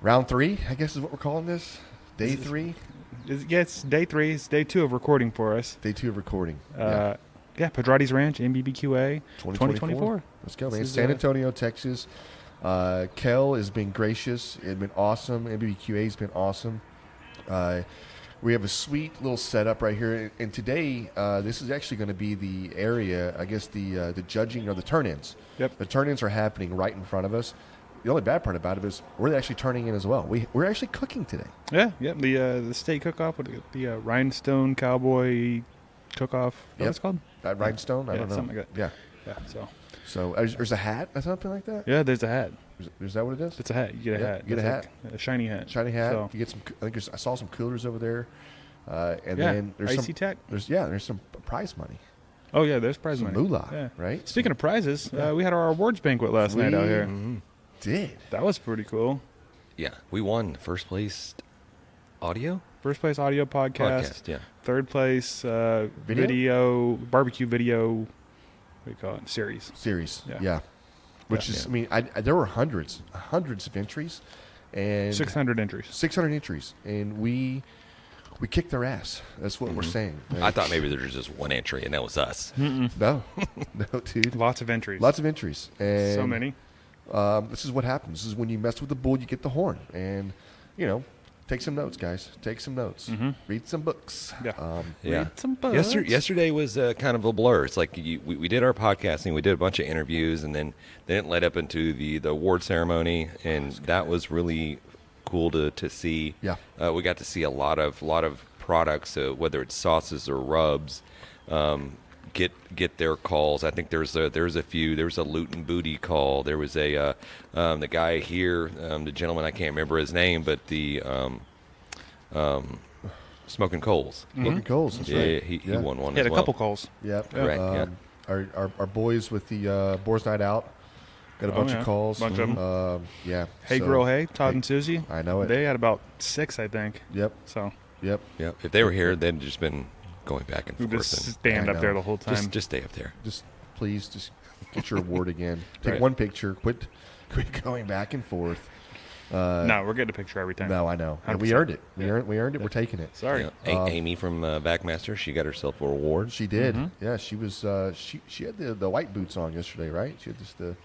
round 3, I guess is what we're calling this. Day 3. It's day 3. It's day 2 of recording for us. Day 2 of recording. Yeah, Pedrati's Ranch, NBBQA 2024. Let's go, man. San Antonio, Texas. Kel has been gracious. It's been awesome. NBBQA has been awesome. We have a sweet little setup right here. And today, this is actually going to be the area, I guess, the judging of the turn-ins. Yep. The turn-ins are happening right in front of us. The only bad part about it is we're actually turning in as well. We're actually cooking today. Yeah. The state cook-off, the Rhinestone Cowboy cook-off. What it's called? Rhinestone? I don't know. Something like that. Yeah. So there's a hat or something like that? Yeah, there's a hat. Is that what it is? It's a hat. You get a hat. You get a hat. A shiny hat. Shiny hat. So. You get some. I think I saw some coolers over there. And yeah. then there's Icy some Tech. There's some prize money. Oh yeah, there's prize some money. Moolah, yeah. Right? Speaking of prizes, we had our awards banquet last night out here. Did. That was pretty cool. Yeah, we won first place audio. First place audio podcast. Yeah. Third place video barbecue video. What do you call it? Series. Yeah. Which is, I mean, there were hundreds of entries, and 600 entries. 600 entries, and we kicked their ass. That's what we're saying. I thought maybe there was just one entry, and that was us. No, dude. Lots of entries. And so many. This is what happens. This is when you mess with the bull, you get the horn. And, take some notes, guys. Take some notes. Read some books. Yeah. Read some books. Yesterday was kind of a blur. It's like we did our podcasting, we did a bunch of interviews, and then it led up into the award ceremony, and that was really cool to see. Yeah. We got to see a lot of products, whether it's sauces or rubs, get their calls. I think there's a few. There was a loot and booty call. There was the guy here, the gentleman, I can't remember his name, but the Smoking Coals. Smoking Coals. That's right. He won one. He had as a well. couple calls. Yep. Right. Our boys with the Boars Night Out got a bunch of calls. Bunch of them. Yeah. Hey Girl Hey, Todd and Susie. I know it. They had about 6, I think. Yep. So. Yep. If they were here, they'd just been going back and forth. Just stand up there the whole time. Just stay up there. Please get your award again. Take Right. one picture. Quit going back and forth. No, we're getting a picture every time. No, I know. And 100%. we earned it. We earned it. We're taking it. Sorry. Yeah. Amy from VacMaster, she got herself a reward. She did. Yeah, she was. She had the white boots on yesterday, right? She had just the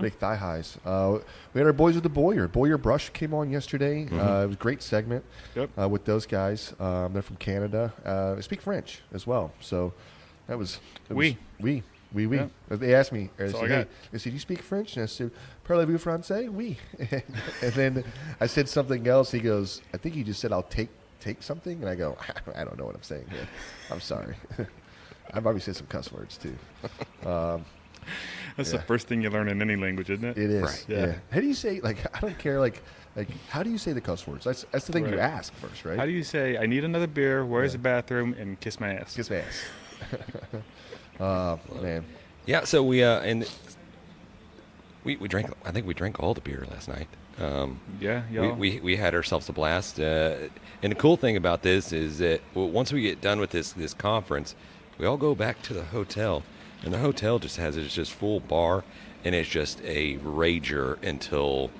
big thigh highs. We had our boys with the Boyer. Boyer Brush came on yesterday. It was a great segment. Yep. With those guys. They're from Canada. They speak French as well. So that was. Oui. Yeah. They asked me. They That's all said, I hey, got. they said, "You speak French?" And I said, "Parlez-vous français?" Oui. And then I said something else. He goes, "I think you just said I'll take something." And I go, "I don't know what I'm saying here. I'm sorry." I've probably said some cuss words too. That's the first thing you learn in any language, isn't it? It is. Right. Yeah. How do you say, I don't care, how do you say the cuss words? That's the thing you Right. ask first, right? How do you say, I need another beer, where's the bathroom, and kiss my ass? Kiss my ass. Man. Yeah, so we drank. I think we drank all the beer last night. We had ourselves a blast. And the cool thing about this is that once we get done with this conference, we all go back to the hotel, and the hotel just has it's just full bar, and it's just a rager until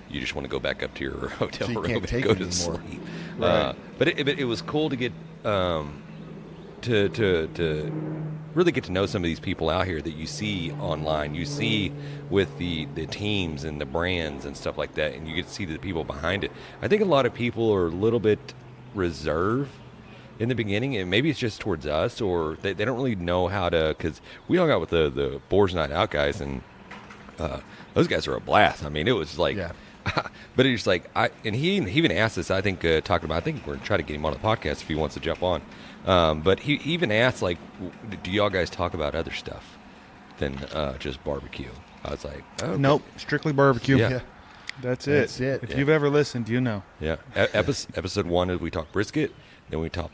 you just want to go back up to your hotel So you room can't and take go it to anymore. sleep. Right. But it was cool to get to really get to know some of these people out here that you see online. You see with the teams and the brands and stuff like that, and you get to see the people behind it. I think a lot of people are a little bit reserved in the beginning, and maybe it's just towards us, or they don't really know how to, because we hung out with the Boars Night Out guys, and those guys are a blast. I mean, it was like, but it's like, and he even asked us, I think, we're going to try to get him on the podcast if he wants to jump on. But he even asked, like, do y'all guys talk about other stuff than just barbecue? I was like, oh, Nope, strictly barbecue. Yeah. That's That's it. it. If Yeah. you've ever listened, you know. Yeah. Episode 1 is we talk brisket, then we talk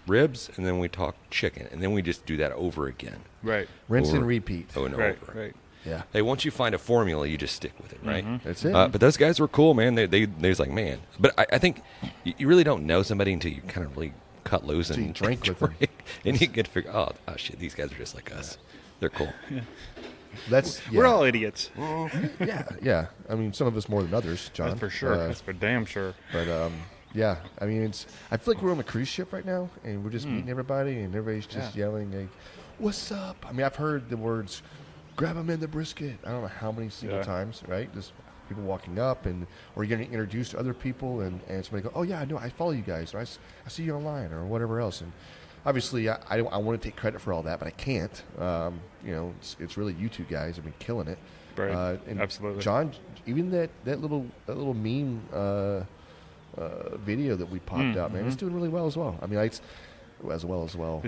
ribs, and then we talk chicken, and then we just do that over again. Right. Rinse and Over- repeat. Over and Right. over. Right. Yeah. Hey, once you find a formula, you just stick with it, right? That's it. But those guys were cool, man. They was like, man. But I think you really don't know somebody until you kind of really cut loose Until you and drink with them. and you get to figure, oh shit, these guys are just like us. They're cool. We're all idiots. Yeah. I mean, some of us more than others, John. That's for sure. That's for damn sure. But yeah, I mean, I feel like we're on a cruise ship right now, and we're just meeting everybody, and everybody's just yelling, like, "What's up?" I mean, I've heard the words, "Grab them in the brisket." I don't know how many single times, right? Just people walking up, or you're getting introduced to other people, and somebody go, "Oh yeah, I know, I follow you guys, or I see you online, or whatever else." And obviously, I want to take credit for all that, but I can't. It's really you two guys have been killing it. Right. And Absolutely. John, even that little meme video that we popped out, man, it's doing really well as well. I mean, it's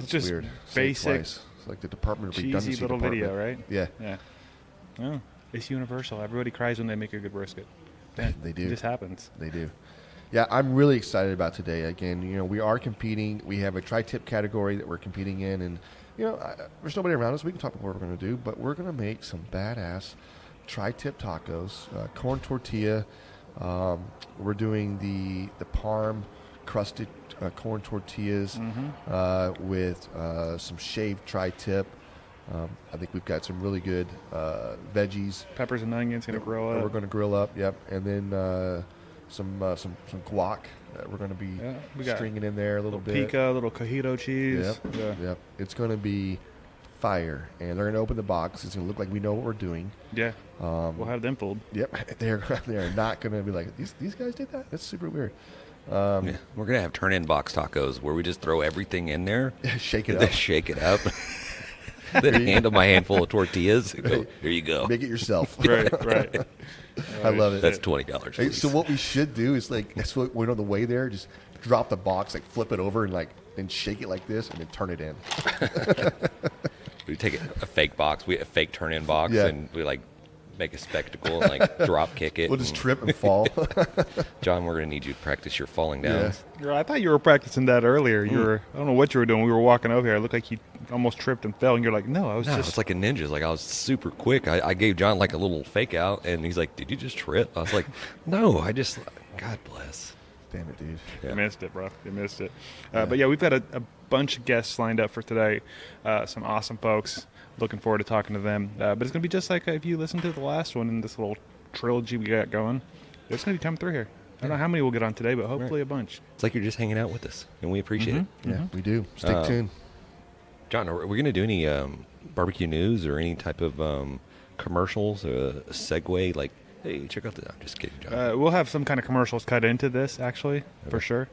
just weird. basic, It's like the Department of cheesy Redundancy little department. video, right? Yeah. Yeah. Oh, it's universal. Everybody cries when they make a good brisket. Yeah, They do. It just happens. They do. Yeah, I'm really excited about today. Again, we are competing. We have a tri-tip category that we're competing in, and there's nobody around us. We can talk about what we're going to do, but we're going to make some badass tri-tip tacos, corn tortilla. We're doing the parm crusted corn tortillas with some shaved tri-tip. I think we've got some really good veggies. Peppers and onions going to grill up. We're going to grill up, yep. And then some guac that we're going to be stringing in there a little bit. Pico, little cojito cheese. Yep. It's going to be fire. And they're going to open the box. It's going to look like we know what we're doing. Yeah. We'll have them fooled. Yep. They're not going to be like, these guys did that? That's super weird. We're going to have turn-in box tacos where we just throw everything in there. Shake it up. Shake it up. Then handle my handful of tortillas. And go, here you go. Make it yourself. Right. I love it. That's $20. Hey, so what we should do is that's what we're on the way there. Just drop the box, flip it over, and then shake it like this, and then turn it in. We take a fake box, a fake turn-in box, and we make a spectacle and drop kick it. We'll just trip and fall. John, we're going to need you to practice your falling down. I thought you were practicing that earlier. I don't know what you were doing. We were walking over here. It looked like you almost tripped and fell, and you're like, no, it's like a ninja. I was super quick. I gave John a little fake out, and he's like, did you just trip? I was like, no, God bless. Damn it, dude. Yeah. You missed it, bro. You missed it. But yeah, we've got a bunch of guests lined up for today. Some awesome folks. Looking forward to talking to them. But it's going to be just like if you listen to the last one in this little trilogy we got going. There's going to be coming through here. I don't know how many we'll get on today, but hopefully a bunch. It's like you're just hanging out with us, and we appreciate it. Yeah, we do. Stick tuned. John, are we going to do any barbecue news or any type of commercials, a segue? Hey, check out this. I'm just kidding, John. We'll have some kind of commercials cut into this, actually, for sure.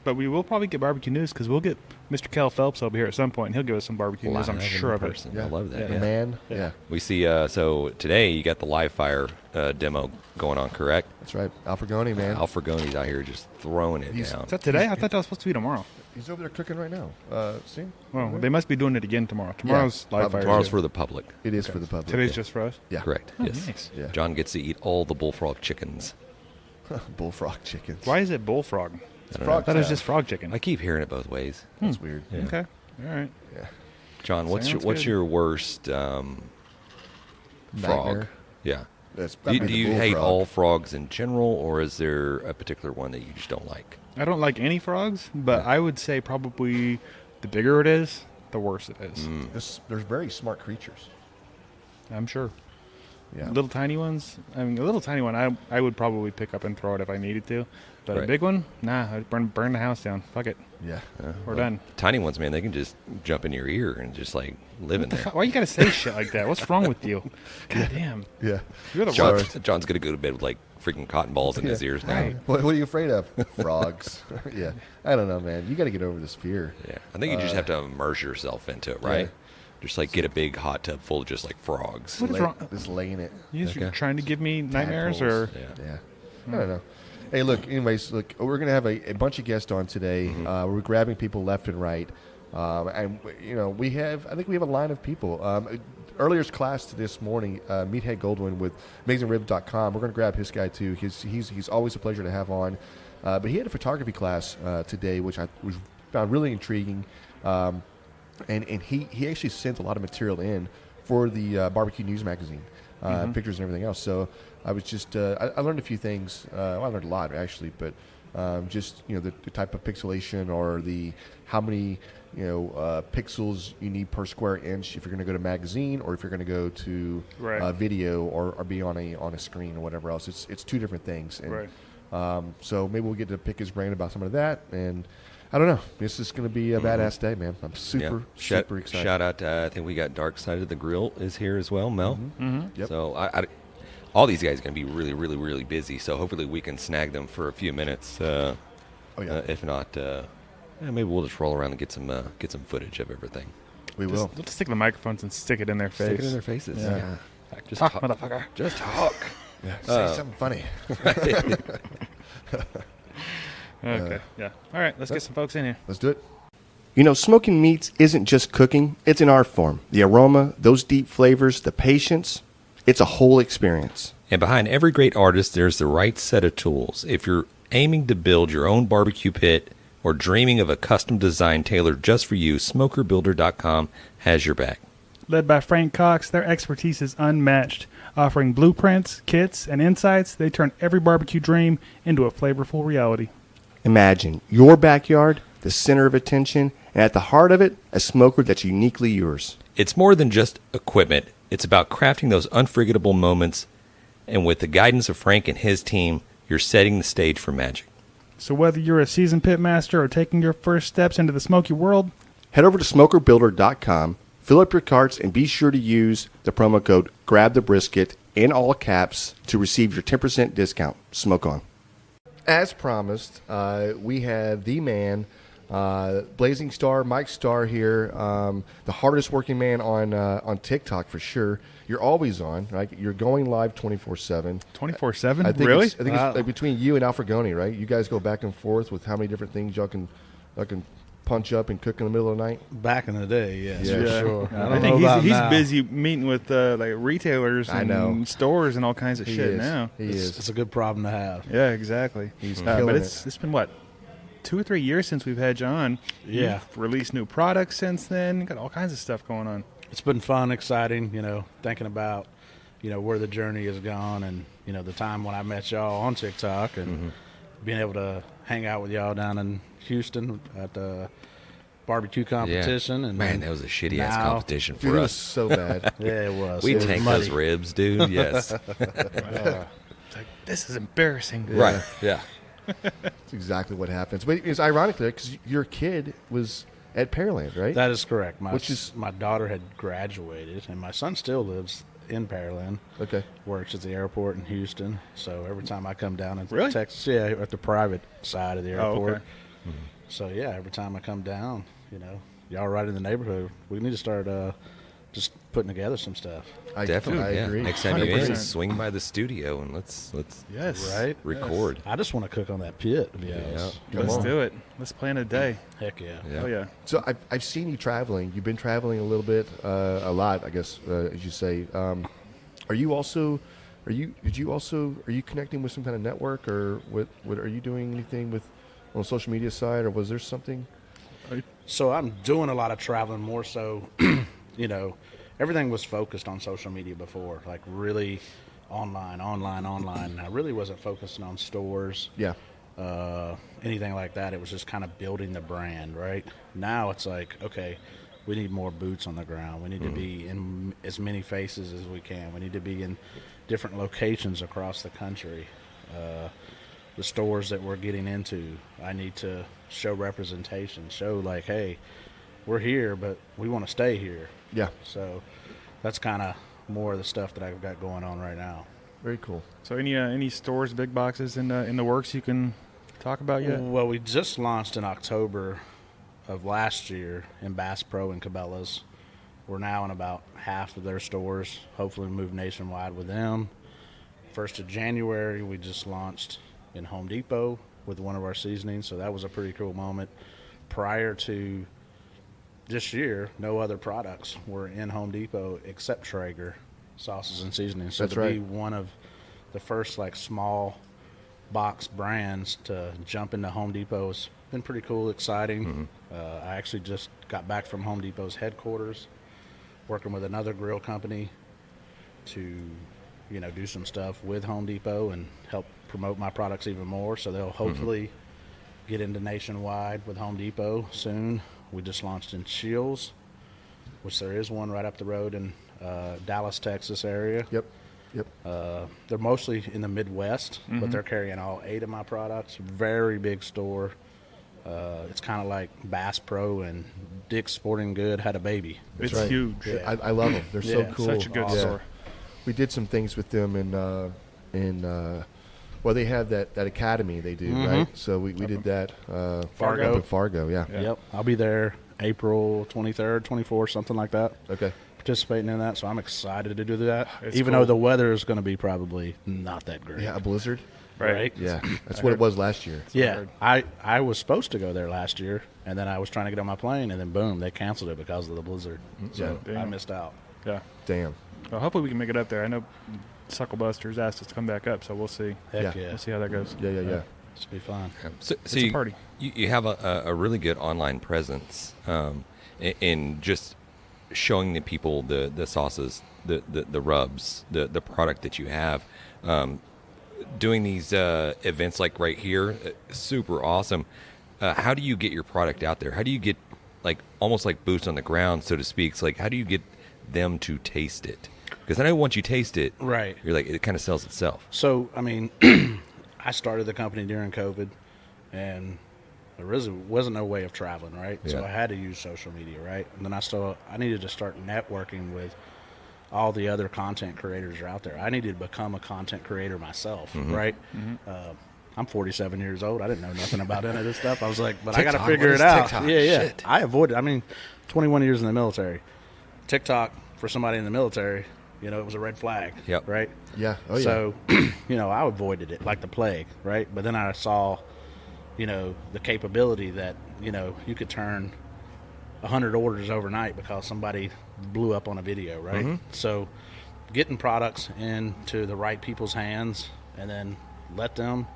But we will probably get barbecue news because we'll get Mr. Cal Phelps over here at some point, and he'll give us some barbecue news, I'm sure of it. I love that. Yeah. Man. Yeah. We see, so today you got the live fire demo going on, correct? That's right. Al Frugoni, man. Al Frugoni's out here just throwing it down. Is that today? I thought that was supposed to be tomorrow. He's over there cooking right now. See? Well, they must be doing it again tomorrow. Tomorrow's live fire. Tomorrow's for the public. It is for the public. Today's just for us? Yeah. Correct. Oh, yes. Nice. Yeah. John gets to eat all the bullfrog chickens. Bullfrog chickens. Why is it bullfrog? It's frog. I thought it was just frog chicken. I keep hearing it both ways. That's weird. Yeah. Okay. All right. Yeah. John, what's Sounds your worst frog? Nightmare? Yeah. That's Do you hate all frogs in general, or is there a particular one that you just don't like? I don't like any frogs, but I would say probably the bigger it is, the worse it is. They're very smart creatures. I'm sure. Yeah. Little tiny ones, a little tiny one, I would probably pick up and throw it if I needed to. But a big one, nah, I'd burn the house down. Fuck it. Yeah. We're done. Tiny ones, man, they can just jump in your ear and just live in there. Why you gotta say shit like that? What's wrong with you? God damn. Yeah. You're the worst. John's going to go to bed with freaking cotton balls in his ears now. Right. What are you afraid of? Frogs. Yeah. I don't know, man. You got to get over this fear. Yeah. I think you just have to immerse yourself into it, right? Yeah. Just get a big hot tub full of just frogs. What is wrong? Just laying it. You trying to give me nightmares or? Yeah. I don't know. Hey, look. Anyways, we're gonna have a bunch of guests on today. We're grabbing people left and right, and we have. I think we have a line of people. Earlier's class this morning, Meathead Goldwyn with AmazingRib.com. We're gonna grab his guy too. He's always a pleasure to have on. But he had a photography class today, which I found really intriguing. And he actually sent a lot of material in for the Barbecue News magazine, pictures and everything else. So I was just I learned a few things. I learned a lot actually, but just the type of pixelation or the how many pixels you need per square inch if you're going to go to magazine or if you're going to go to video or be on a screen or whatever else. It's two different things. And, so maybe we'll get to pick his brain about some of that. And I don't know. This is going to be a badass day, man. I'm super excited. Shout out to, I think we got Dark Side of the Grill is here as well, Mel. Yep. So all these guys are going to be really, really, really busy. So hopefully we can snag them for a few minutes. If not, maybe we'll just roll around and get some footage of everything. We will. We'll just stick the microphones and stick it in their face. Stick it in their faces. Yeah. Just talk, motherfucker. Just talk. Yeah. Say something funny. Okay. Yeah. All right. Let's get some folks in here. Let's do it. Smoking meats isn't just cooking. It's an art form. The aroma, those deep flavors, the patience, it's a whole experience. And behind every great artist, there's the right set of tools. If you're aiming to build your own barbecue pit or dreaming of a custom design tailored just for you, SmokerBuilder.com has your back. Led by Frank Cox, their expertise is unmatched. Offering blueprints, kits, and insights, they turn every barbecue dream into a flavorful reality. Imagine your backyard, the center of attention, and at the heart of it, a smoker that's uniquely yours. It's more than just equipment. It's about crafting those unforgettable moments. And with the guidance of Frank and his team, you're setting the stage for magic. So whether you're a seasoned pit master or taking your first steps into the smoky world, head over to SmokerBuilder.com, fill up your carts, and be sure to use the promo code GRABTHEBRISKET in all caps to receive your 10% discount. Smoke on. As promised, we have the man, Blazing Starr, Mike Starr here, the hardest working man on TikTok for sure. You're always on, right? You're going live 24/7. 24/7? Really? It's like between you and Frugoni, right? You guys go back and forth with how many different things y'all can punch up and cook in the middle of the night. Back in the day, yes, Yeah. for sure. I think he's busy meeting with like retailers and stores and all kinds of shit now. It's a good problem to have. Yeah, exactly. He's but killing it's been what, 2 or 3 years since we've had you on. Yeah. You've released new products since then. Got all kinds of stuff going on. It's been fun, exciting, thinking about, where the journey has gone and, the time when I met y'all on TikTok and being able to hang out with y'all down in Houston at the barbecue competition. Yeah. And man, that was a shitty ass competition for Dude, us. It was so bad. Yeah, it was. We It was tanked muddy. those ribs, dude. Yes. It's like, this is embarrassing. Right. Yeah. That's exactly what happens. But it's ironically because your kid was at Pearland, right? That is correct. My daughter had graduated, and my son still lives in Pearland. Okay. Works at the airport in Houston. So every time I come down into Really? Texas, at the private side of the airport. okay. So every time I come down, y'all right in the neighborhood. We need to start just putting together some stuff. Definitely. I agree. Next time you're in, 100%. swing by the studio and let's Yes. Right? record. I just want to cook on that pit, to be honest. Let's do it. Let's plan a day. Heck yeah. Yeah. Oh, yeah. So I've seen you traveling. You've been traveling a little bit, a lot, I guess, as you say. Are you connecting with some kind of network, or what are you doing anything with on the social media side, or was there something? So I'm doing a lot of traveling, more so, everything was focused on social media before, like really online. I really wasn't focusing on stores. Yeah. Anything like that. It was just kind of building the brand, right? Now it's like, okay, we need more boots on the ground. We need to be in as many faces as we can. We need to be in different locations across the country. The stores that we're getting into, I need to show representation, show like, hey, we're here, but we want to stay here. Yeah. So that's kind of more of the stuff that I've got going on right now. Very cool. So any stores, big boxes in the works you can talk about yet? Well, we just launched in October of last year in Bass Pro and Cabela's. We're now in about half of their stores. Hopefully move nationwide with them. 1st of January, we just launched in Home Depot with one of our seasonings, so that was a pretty cool moment. Prior to this year, no other products were in Home Depot except Traeger sauces and seasonings. So That's to be right. one of the first small box brands to jump into Home Depot has been pretty cool, exciting. I actually just got back from Home Depot's headquarters, working with another grill company to do some stuff with Home Depot and help promote my products even more. So they'll hopefully get into nationwide with Home Depot soon. We just launched in Shields, which there is one right up the road in Dallas, Texas area. Yep. They're mostly in the Midwest, but they're carrying all 8 of my products. Very big store. It's kind of like Bass Pro and Dick's Sporting Good had a baby. It's right. huge. Yeah. I love them. They're so Yeah, cool. Such a good Yeah. store. We did some things with them well, they have that academy they do, right? So we did that. Fargo. Up in Fargo, yeah. Yep. I'll be there April 23rd, 24th, something like that. Okay. Participating in that, so I'm excited to do that. It's even cool. though the weather is going to be probably not that great. Yeah, a blizzard. Right. Yeah, that's what it was last year. Yeah, I was supposed to go there last year, and then I was trying to get on my plane, and then boom, they canceled it because of the blizzard. So Yeah. I missed out. Yeah. Damn. Well, hopefully we can make it up there. I know Sucklebusters asked us to come back up, so we'll see. Heck Yeah. yeah. We'll see how that goes. Yeah. This will be fun. So It's a party. You have a really good online presence in just showing the people the sauces, the rubs, the product that you have. Doing these events like right here, super awesome. How do you get your product out there? How do you get like almost like boots on the ground, so to speak? It's like, how do you get them to taste it? Because I know once you taste it, Right. you're like, it kind of sells itself. So, I mean, I started the company during COVID, and there really wasn't no way of traveling, right? So Yeah. I had to use social media, right? And then I needed to start networking with all the other content creators that are out there. I needed to become a content creator myself, right? I'm 47 years old. I didn't know nothing about any of this stuff. I was like, but I got to TikTok? figure What it is out. TikTok? Yeah. Shit. I avoided. I mean, 21 years in the military. TikTok for somebody in the military, it was a red flag, Yep. right? Yeah. Oh yeah. So, I avoided it like the plague, right? But then I saw, the capability that, you could turn 100 orders overnight because somebody blew up on a video, right? So getting products into the right people's hands and then let them,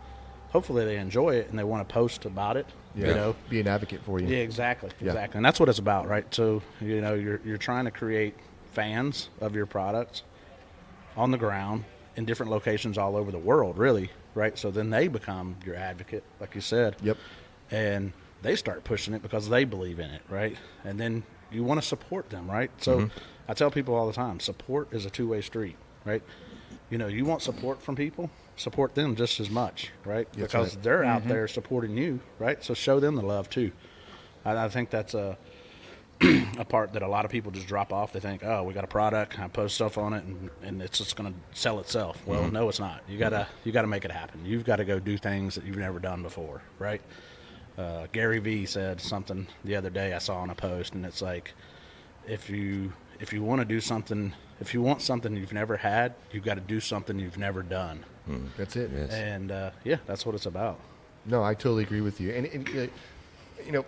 hopefully they enjoy it and they want to post about it, yeah. Be an advocate for you. Yeah, exactly. Yeah. Exactly. And that's what it's about, right? So, you're trying to create fans of your products on the ground in different locations all over the world, really, right? So then they become your advocate, like you said. Yep. And they start pushing it because they believe in it, right? And then you want to support them, right? So I tell people all the time, support is a two-way street, right? You want support from people, support them just as much, right? That's Because right. they're out there supporting you, right? So show them the love too. I think that's a part that a lot of people just drop off. They think, oh, we got a product, I post stuff on it, and it's just going to sell itself. Well, no, it's not. You gotta make it happen. You've got to go do things that you've never done before, right? Gary Vee said something the other day I saw on a post, and it's like, if you want to do something, if you want something you've never had, you've got to do something you've never done. That's it. Yes. And that's what it's about. No, I totally agree with you. And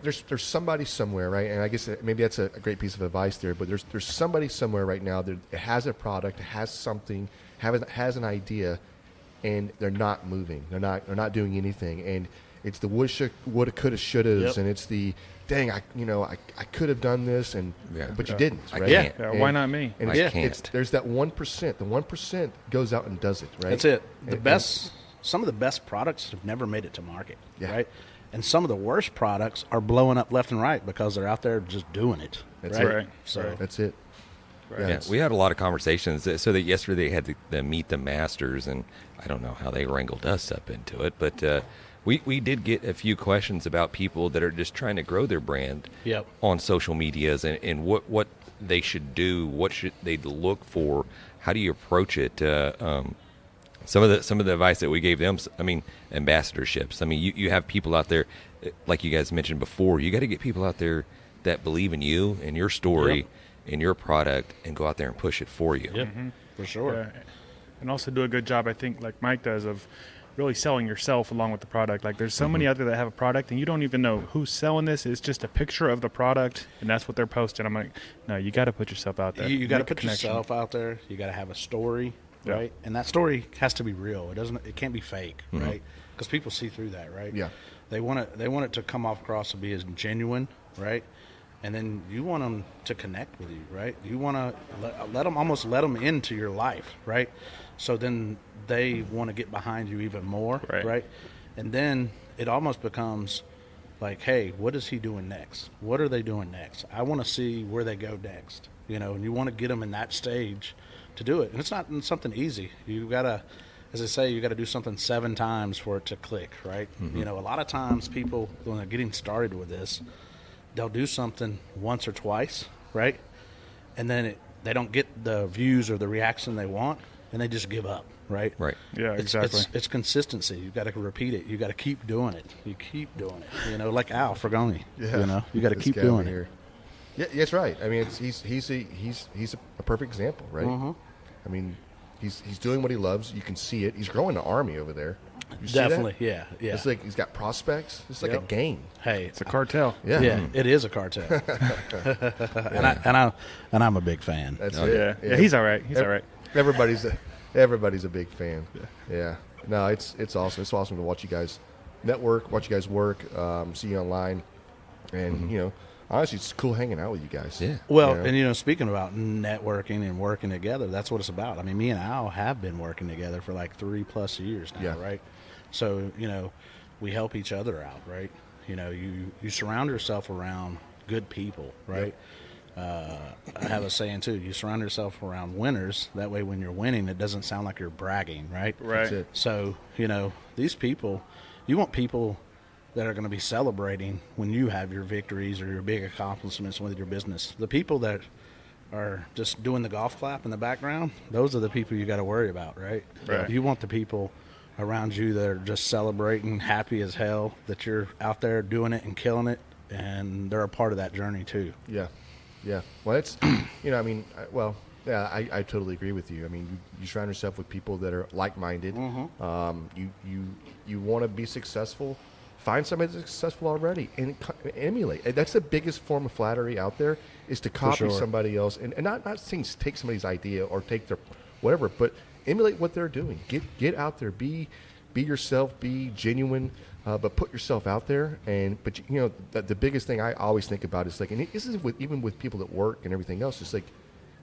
there's somebody somewhere, right? And I guess maybe that's a great piece of advice there. But there's somebody somewhere right now that has a product, has something, has an idea, and they're not moving. They're not doing anything. And it's the woulda, coulda, shouldas, Yep. and it's the dang, I could have done this, but you didn't, I right? can't. Yeah, why not me? And I can't. there's that 1%. The 1% goes out and does it, right? That's it. And- Some of the best products have never made it to market, Yeah. right? And some of the worst products are blowing up left and right because they're out there just doing it. That's right? it. Right. So That's it. Right. Yeah, Yeah, it's- we had a lot of conversations. So that yesterday they had the Meet the Masters, and I don't know how they wrangled us up into it, but we did get a few questions about people that are just trying to grow their brand Yep. on social medias and what they should do, what should they look for, how do you approach it. Some of the advice that we gave them, I mean, ambassadorships. I mean, you have people out there, like you guys mentioned before, you got to get people out there that believe in you and your story, Yep. in your product, and go out there and push it for you. Yep, for sure. Yeah. And also do a good job, I think, like Mike does, of really selling yourself along with the product. Like there's so many out there that have a product and you don't even know who's selling this. It's just a picture of the product and that's what they're posting. I'm like, no, you got to put yourself out there. You got to Make a put connection. yourself out there. You got to have a story, Yeah. right? And that story has to be real. It can't be fake, right? Because people see through that, right? Yeah. They want it to come off across to be as genuine, right? And then you want them to connect with you, right? You want to let them into your life, right? So then they want to get behind you even more, Right. right? And then it almost becomes like, hey, what is he doing next? What are they doing next? I want to see where they go next, and you want to get them in that stage to do it. And it's not something easy. You got to, as I say, you got to do something 7 times for it to click, right? A lot of times people, when they're getting started with this, they'll do something once or twice, right? And then they don't get the views or the reaction they want, and they just give up, right? Right. Yeah, exactly. It's consistency. You've got to repeat it. You've got to keep doing it. You keep doing it. Like Al Frugoni. Yeah. You got to This keep guy doing over it. here. Yeah, that's right. I mean, he's a perfect example, right? I mean, he's doing what he loves. You can see it. He's growing an army over there. You see that? Definitely, yeah. It's like he's got prospects. It's like a game. Hey, It's a cartel. Yeah, it is a cartel, and I'm a big fan. That's Oh, it. yeah. He's all right. He's all right. Everybody's a big fan. Yeah. No, it's awesome. It's awesome to watch you guys network, watch you guys work, see you online, and honestly, it's cool hanging out with you guys. Yeah. Well, and speaking about networking and working together, that's what it's about. I mean, me and Al have been working together for like 3+ years now, Yeah. right? So we help each other out, right? You surround yourself around good people, right? I have a saying too: you surround yourself around winners. That way, when you're winning, it doesn't sound like you're bragging, right? Right. That's it. So these people, you want people that are going to be celebrating when you have your victories or your big accomplishments with your business. The people that are just doing the golf clap in the background, those are the people you got to worry about, right? Right. You want the people around you that are just celebrating, happy as hell that you're out there doing it and killing it, and they're a part of that journey too. Yeah. Well, it's I totally agree with you. I mean, you surround yourself with people that are like-minded. You want to be successful. Find somebody that's successful already and emulate. And that's the biggest form of flattery out there, is to copy somebody else and not saying take somebody's idea or take their whatever, but emulate what they're doing. Get out there. Be yourself. Be genuine. But put yourself out there. But the biggest thing I always think about is like, and this is even with people that work and everything else. It's like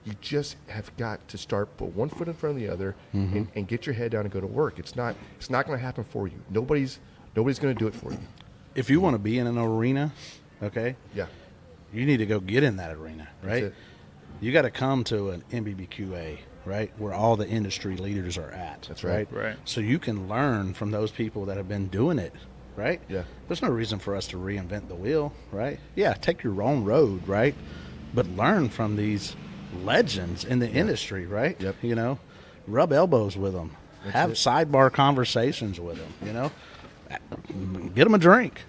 you just have got to put one foot in front of the other and get your head down and go to work. It's not going to happen for you. Nobody's going to do it for you. If you want to be in an arena, okay, Yeah. you need to go get in that arena, right? it. You got to come to an NBBQA, right, where all the industry leaders are at. That's right. Right. So you can learn from those people that have been doing it, right? Yeah. There's no reason for us to reinvent the wheel, right? Yeah, take your own road, right? But learn from these legends in the industry, right? Yep. Rub elbows with them. Have sidebar conversations with them, Get them a drink,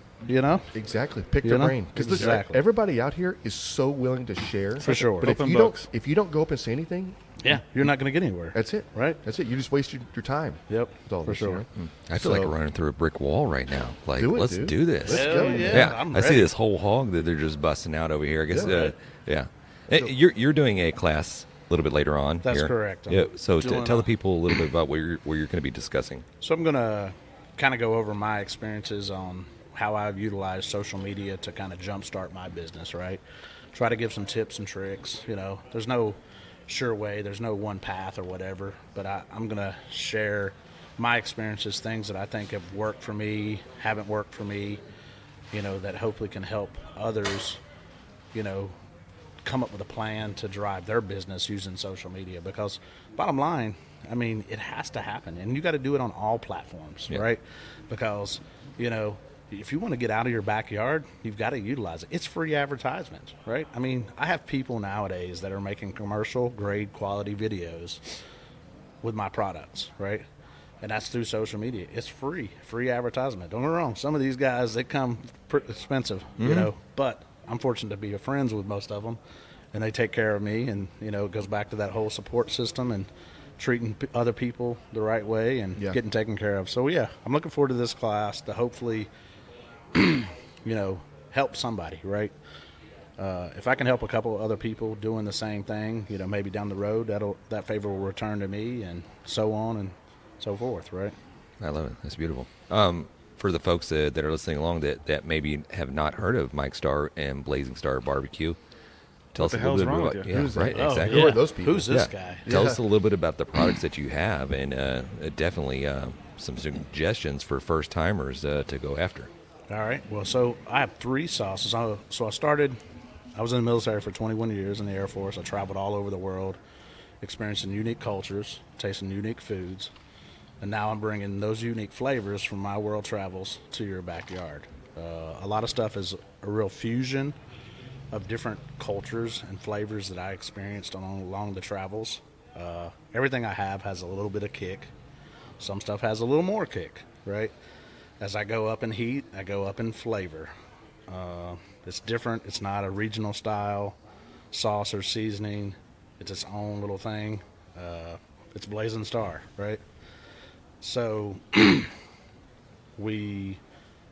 Exactly. Pick You their know? brain. Because Exactly. everybody out here is so willing to share. For sure. But Open books. if you don't go up and say anything, Yeah, you're not going to get anywhere. that's it. Right. That's it. You just waste your time. Yep, with all for this, sure. I feel like we're running through a brick wall right now. Like, Do it, let's dude. do this. Let's Hell go. yeah. Yeah, I'm I see ready. this whole hog that they're just busting out over here. I guess, Yeah. yeah. You're doing a class a little bit later on. That's here. correct. I'm Yeah. So doing tell a- the people a little bit about what you're going to be discussing. So I'm going to kind of go over my experiences on how I've utilized social media to kind of jumpstart my business, right? Try to give some tips and tricks. There's no sure way. There's no one path or whatever. But I'm going to share my experiences, things that I think have worked for me, haven't worked for me, that hopefully can help others, come up with a plan to drive their business using social media. Because bottom line, I mean, it has to happen, and you got to do it on all platforms, right? Because, if you want to get out of your backyard, you've got to utilize it. It's free advertisement, right? I mean, I have people nowadays that are making commercial grade quality videos with my products, right? And that's through social media. It's free advertisement. Don't get me wrong. Some of these guys, they come pretty expensive, but I'm fortunate to be friends with most of them, and they take care of me, and, it goes back to that whole support system and treating other people the right way and getting taken care of. So, yeah, I'm looking forward to this class to hopefully, help somebody, right? If I can help a couple other people doing the same thing, maybe down the road, that favor will return to me, and so on and so forth, right? I love it. That's beautiful. For the folks that are listening along that maybe have not heard of Mike Starr and Blazing Star Barbecue, tell us What a the little bit hell's wrong about with you? yeah, Who's right, that? exactly. Who are those people? Who's this guy? Tell us a little bit about the products that you have, and definitely some suggestions for first timers to go after. All right. Well, so I have 3 sauces. I was in the military for 21 years in the Air Force. I traveled all over the world, experiencing unique cultures, tasting unique foods. And now I'm bringing those unique flavors from my world travels to your backyard. A lot of stuff is a real fusion of different cultures and flavors that I experienced along the travels. Everything I have has a little bit of kick. Some stuff has a little more kick, right? As I go up in heat, I go up in flavor. It's different. It's not a regional style sauce or seasoning. It's its own little thing. It's Blazing Starr, right? So we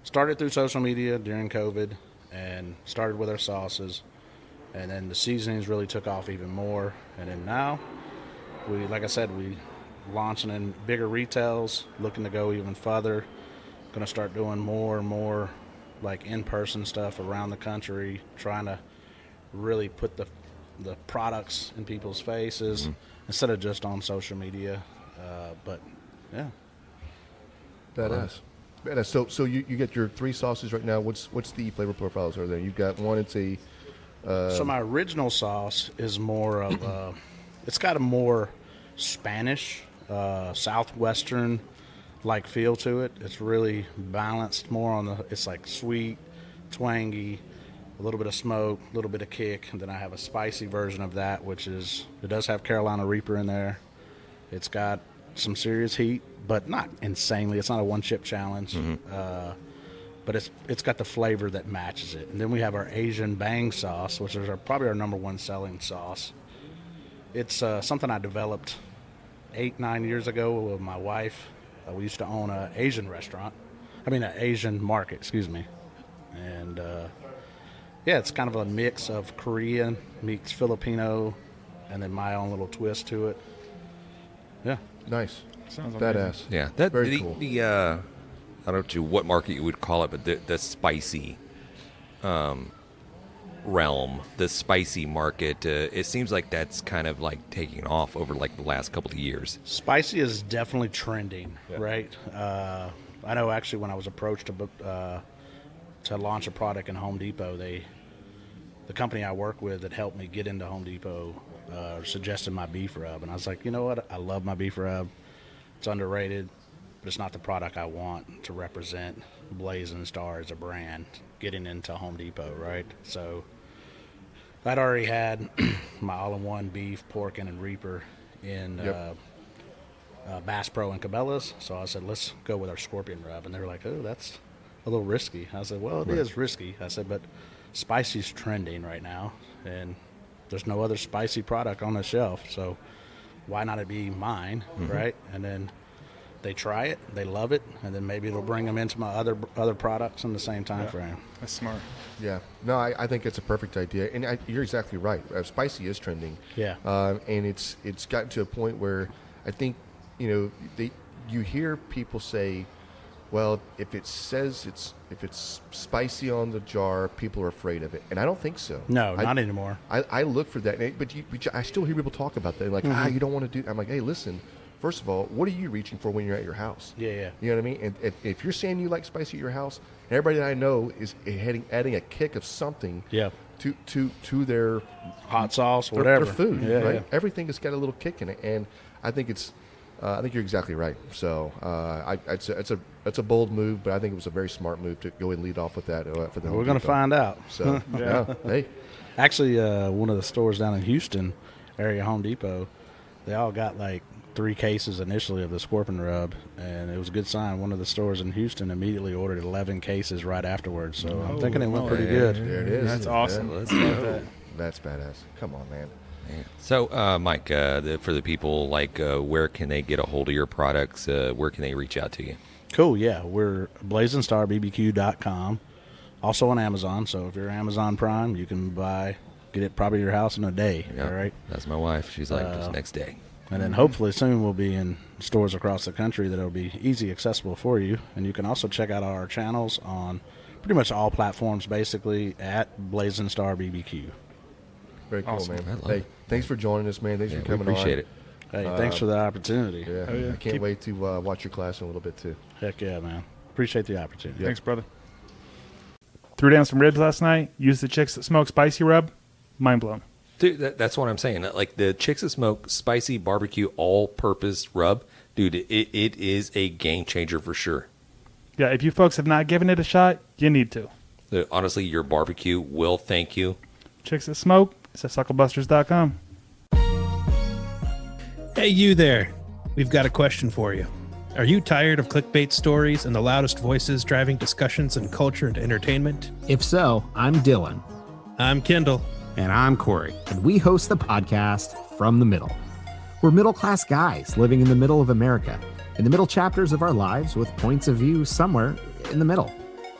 started through social media during COVID and started with our sauces. And then the seasonings really took off even more. And then now, like I said, we launching in bigger retails, looking to go even further. Going to start doing more and more like in-person stuff around the country, trying to really put the products in people's faces instead of just on social media. But yeah, Badass. So you get your 3 sauces right now. What's the flavor profiles are there? You've got one. It's a so my original sauce is more of it's got a more Spanish, southwestern like feel to it. It's really balanced more on it's like sweet, twangy, a little bit of smoke, a little bit of kick, and then I have a spicy version of that, it does have Carolina Reaper in there. It's got some serious heat, but not insanely. It's not a one-chip challenge, but it's got the flavor that matches it. And then we have our Asian Bang sauce, which is probably our number 1 selling sauce. It's something I developed 8-9 years ago with my wife. We used to own an Asian market, excuse me. And it's kind of a mix of Korean meets Filipino, and then my own little twist to it. Yeah. nice. Sounds Badass. Yeah, Very cool. I don't know what market you would call it, but the spicy realm, the spicy market, it sees like that's kind of like taking off over like the last couple of years. Spicy is definitely trending, right? I know actually when I was approached to launch a product in Home Depot, the company I work with that helped me get into Home Depot suggested my beef rub, and I was like, you know what? I love my beef rub. It's underrated, but it's not the product I want to represent Blazing Starr as a brand getting into Home Depot, right? So I'd already had my all-in-one beef, pork, and Reaper in Bass Pro and Cabela's, so I said, let's go with our Scorpion rub, and they were like, oh, that's a little risky. I said, well, it is risky. I said, but spicy's trending right now, and there's no other spicy product on the shelf, so why not it be mine, right? And then they try it, they love it, and then maybe it'll bring them into my other products in the same time frame. That's smart. Yeah. No, I think it's a perfect idea, and you're exactly right. Spicy is trending. Yeah. And it's gotten to a point where I think you hear people say, well, if it says if it's spicy on the jar, people are afraid of it, and I don't think so. No, not anymore. I look for that, but I still hear people talk about that, like, you don't want to do. I'm like, hey, listen. First of all, what are you reaching for when you're at your house? Yeah. You know what I mean? And if you're saying you like spicy at your house, and everybody that I know is adding a kick of something to their hot sauce, whatever their food, yeah, right? Yeah. Everything has got a little kick in it, and I think I think you're exactly right. So it's a bold move, but I think it was a very smart move to go and lead off with that for the Home We're going to Depot. find out. So hey, actually, one of the stores down in Houston area, Home Depot, they all got like 3 cases initially of the Scorpion rub, and it was a good sign. One of the stores in Houston immediately ordered 11 cases right afterwards, so I'm thinking it went pretty good. there it is. That's awesome. Let's Love go. that. That's badass. Come on, man. So, Mike, for the people, like, where can they get a hold of your products? Where can they reach out to you? Cool, yeah. We're BlazingStarBBQ.com. Also on Amazon, so if you're Amazon Prime, you can get it probably at your house in a day, all right? That's my wife. She's like, this next day. And then hopefully soon we'll be in stores across the country that'll be easy accessible for you. And you can also check out our channels on pretty much all platforms, basically, at Blazing Starr BBQ. Very cool, Awesome. man. I love Hey, it. thanks for joining us, man. Thanks for coming on. Appreciate it. Hey, thanks for the opportunity. Yeah, Oh, yeah. I can't wait to watch your class in a little bit too. Heck yeah, man. Appreciate the opportunity. Thanks, brother. Threw down some ribs last night. Used the Chicks That Smoke spicy rub. Mind blown. Dude, that's what I'm saying. Like the Chicks That Smoke spicy barbecue all-purpose rub, dude, it is a game changer for sure. Yeah, if you folks have not given it a shot, you need to. Honestly, your barbecue will thank you. Chicks That Smoke. It's at Sucklebusters.com. Hey, you there. We've got a question for you. Are you tired of clickbait stories and the loudest voices driving discussions in culture and entertainment? If so, I'm Dylan. I'm Kendall. And I'm Corey. And we host the podcast From the Middle. We're middle-class guys living in the middle of America, in the middle chapters of our lives with points of view somewhere in the middle.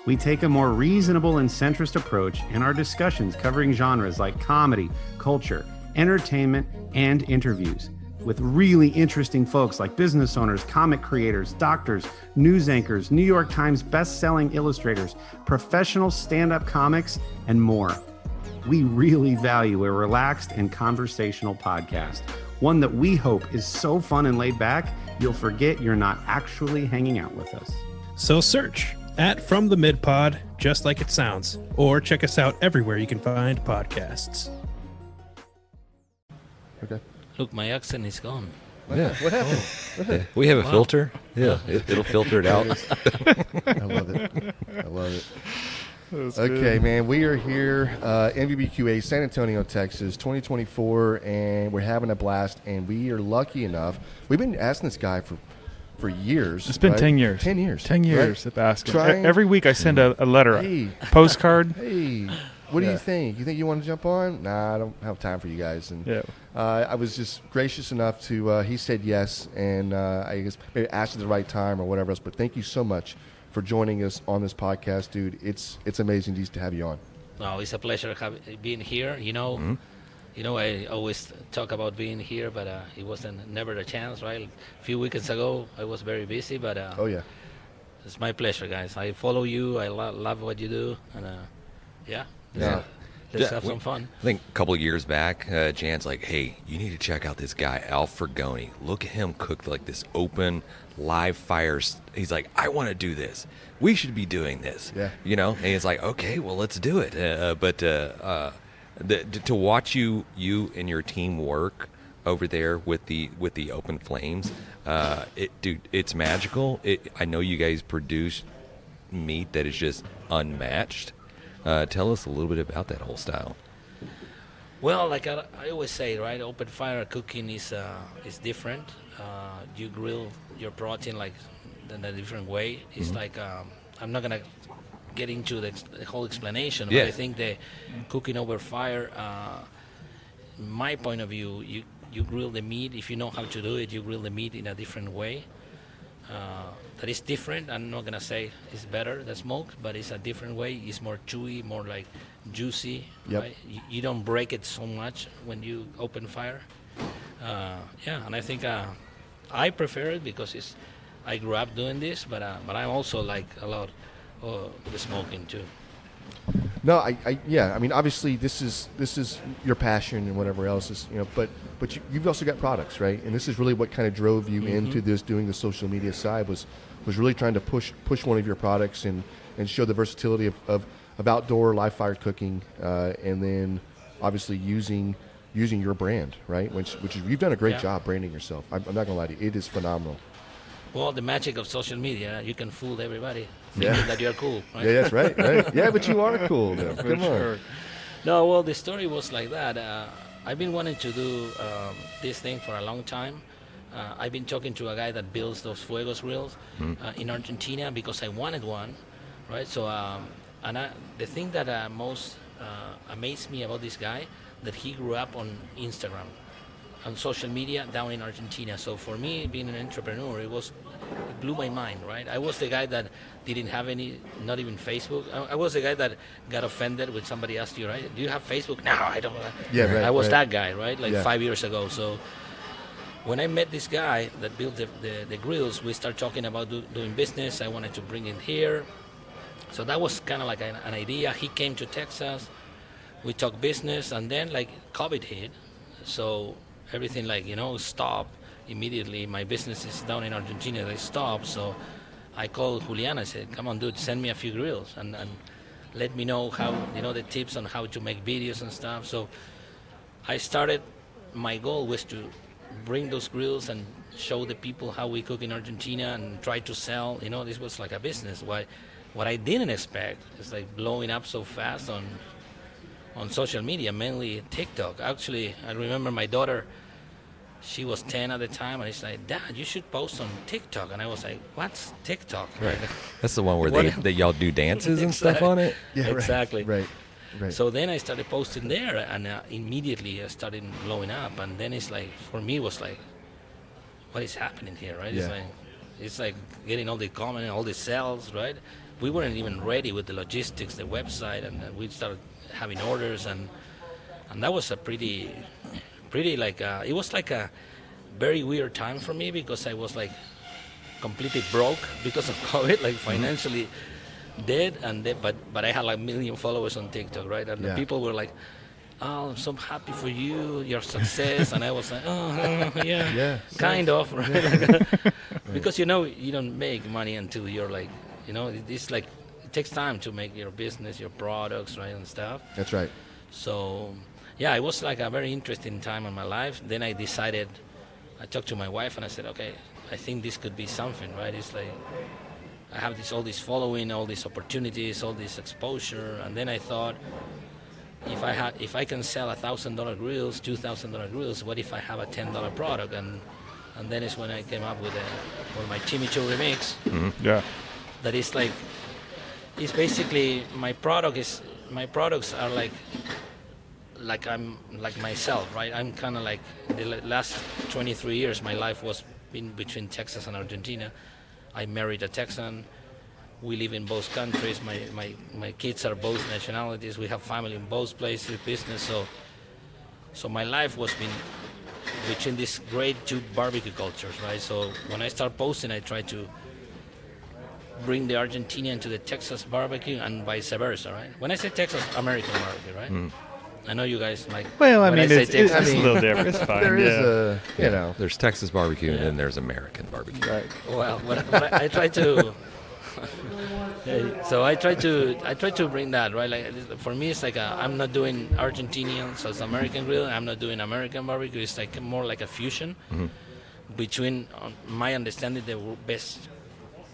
We take a more reasonable and centrist approach in our discussions covering genres like comedy, culture, entertainment, and interviews with really interesting folks like business owners, comic creators, doctors, news anchors, New York Times best-selling illustrators, professional stand-up comics, and more. We really value a relaxed and conversational podcast, one that we hope is so fun and laid back, you'll forget you're not actually hanging out with us. So search at From the Mid Pod, just like it sounds, or check us out everywhere you can find podcasts. Okay. Look, my accent is gone. Yeah. What happened? We have a filter. Yeah, it'll filter it out. I love it. I love it. Okay, man, we are here, NBBQA, San Antonio, Texas, 2024, and we're having a blast, and we are lucky enough. We've been asking this guy for years. It's been right? 10 years. 10 years. 10 years right? of asking. Trying- Every week I send a letter, Hey. postcard. Hey, what do Yeah. you think? You think you want to jump on? Nah, I don't have time for you guys. And Yeah. I was just gracious enough to, he said yes, and I guess maybe asked at the right time or whatever else, but thank you so much for joining us on this podcast, dude. It's amazing just to have you on. No, it's a pleasure being here. You know, I always talk about being here, but it wasn't never a chance, right? A few weekends ago, I was very busy, but Oh, yeah. it's my pleasure, guys. I follow you. I love what you do, and Yeah. let's have some fun. I think a couple of years back, Jan's like, hey, you need to check out this guy, Al Frugoni. Look at him cook like this open, live fires. He's like, I want to do this. We should be doing this. Yeah. You know? And he's like, okay, well, let's do it. But to watch you and your team work over there with the open flames, dude, it's magical. I know you guys produce meat that is just unmatched. Tell us a little bit about that whole style. Well, like I always say, right? Open fire cooking is different. You grill your protein like in a different way. It's like I'm not gonna get into the whole explanation, but I think the cooking over fire. My point of view, you grill the meat. If you know how to do it, you grill the meat in a different way. That is different. I'm not gonna say it's better than smoked, but it's a different way. It's more chewy, more like juicy. Yep. Right? You don't break it so much when you open fire. And I think I prefer it because I grew up doing this, but I also like a lot the smoking too. No, I mean, obviously, this is your passion and whatever else is, but you've also got products, right? And this is really what kind of drove you into this, doing the social media side was really trying to push one of your products and show the versatility of outdoor live fire cooking, and then obviously using your brand, right? Which is, you've done a great job branding yourself. I'm not gonna lie to you, it is phenomenal. Well, the magic of social media, you can fool everybody Yeah. thinking that you're cool, right? Yeah, that's right. Yeah, but you are cool, though. Come on. No, well, the story was like that. I've been wanting to do this thing for a long time. I've been talking to a guy that builds those Fuegos grills in Argentina because I wanted one, right? So, the thing that most amazed me about this guy, that he grew up on Instagram, on social media down in Argentina. So for me, being an entrepreneur, it blew my mind, right? I was the guy that didn't have not even Facebook. I was the guy that got offended when somebody asked you, right? Do you have Facebook? No, I don't. Yeah, right. I was right. that guy, right? Like Yeah. 5 years ago. So when I met this guy that built the grills, we started talking about doing business. I wanted to bring it here. So that was kind of like an idea. He came to Texas. We talked business, and then like COVID hit. So everything stopped. immediately my businesses down in Argentina, they stopped. So I called Julian. I said, come on, dude, send me a few grills and let me know how, the tips on how to make videos and stuff. So I started, my goal was to bring those grills and show the people how we cook in Argentina and try to sell. This was like a business. What I didn't expect is like blowing up so fast on social media, mainly TikTok. Actually, I remember my daughter, she was 10 at the time, and she's like, Dad, you should post on TikTok. And I was like, what's TikTok? Right. That's the one where that y'all do dances and stuff on it? Yeah, exactly. Right. So then I started posting there, and immediately I started blowing up. And then it's like, for me, it was like, what is happening here, right? Yeah. It's like getting all the comments, all the sales, right? We weren't even ready with the logistics, the website, and we started having orders, and that was a pretty like it was like a very weird time for me, because I was like completely broke because of COVID, like financially dead, but I had like 1 million followers on TikTok, right? And the people were like, oh, I'm so happy for you, your success. And I was like, oh, yeah, kind of, right? Because you don't make money until you're like, it's like, it takes time to make your business, your products, right, and stuff. That's right. So, yeah, it was like a very interesting time in my life. Then I decided, I talked to my wife and I said, okay, I think this could be something, right? It's like, I have all this following, all these opportunities, all this exposure. And then I thought, if I can sell $1,000 grills, $2,000 grills, what if I have a $10 product? And then is when I came up with my chimichurri mix. Mm-hmm. Yeah. That is like, it's basically my products are like I'm like myself, right? I'm kind of like the last 23 years, my life was in between Texas and Argentina. I married a Texan. We live in both countries. My kids are both nationalities. We have family in both places, business. So my life was been between these great two barbecue cultures, right? So when I start posting, I try to bring the Argentinian to the Texas barbecue and vice versa, right? When I say Texas, American barbecue, right? Mm. I know you guys like. Well, I mean, it's a little different. It's fine. There is there's Texas barbecue and then there's American barbecue. Right. Well, but I try to. So I try to bring that, right? Like for me, it's like I'm not doing Argentinian, so it's American grill. I'm not doing American barbecue. It's like more like a fusion between my understanding the best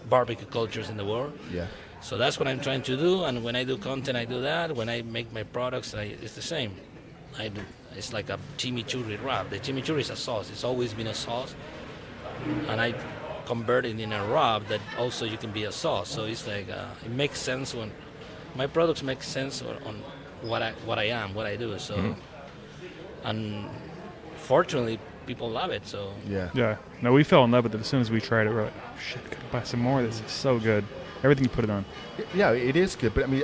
barbecue cultures in the world. Yeah. So that's what I'm trying to do, and when I do content, I do that. When I make my products, it's the same. It's like a chimichurri wrap. The chimichurri is a sauce. It's always been a sauce, and I convert it in a wrap that also you can be a sauce. So it's like it makes sense when my products make sense on what I am, what I do. So, and fortunately, people love it. So yeah. No, we fell in love with it as soon as we tried it. We're like, oh, shit, gotta buy some more. This is so good. Everything you put it on. Yeah, it is good. But I mean,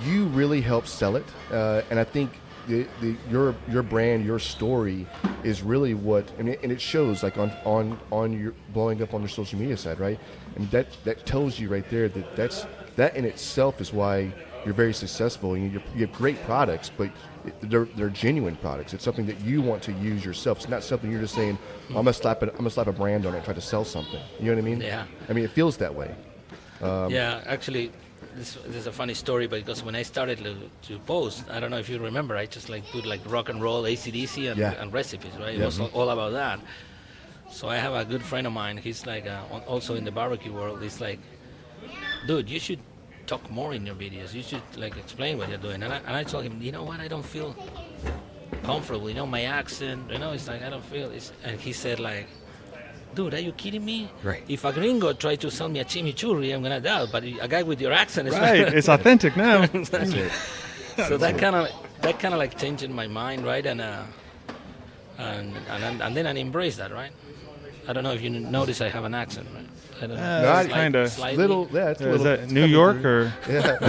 you really help sell it, and I think your brand, your story, is really what, and it shows like on your blowing up on your social media side, right? I mean that tells you right there that in itself is why you're very successful. You have great products, but they're genuine products. It's something that you want to use yourself. It's not something you're just saying, I'm gonna slap a brand on it and try to sell something. You know what I mean? Yeah. I mean, it feels that way. Yeah, actually, this is a funny story, because when I started to post, I don't know if you remember, I just like put like rock and roll, AC/DC, and recipes, right? It was all about that. So I have a good friend of mine. He's like also in the barbecue world. He's like, dude, you should talk more in your videos. You should like explain what you're doing. And I told him, you know what? I don't feel comfortable. My accent. It's like I don't feel. And he said like, dude, are you kidding me? Right. If a gringo tried to sell me a chimichurri, I'm gonna doubt. But a guy with your accent is right. It's authentic now. Exactly. So that kind of like changed my mind, right? And then I embraced that, right? I don't know if you notice I have an accent, right? I don't know. Kind of. Little. Yeah, it's is that New York or? Yeah.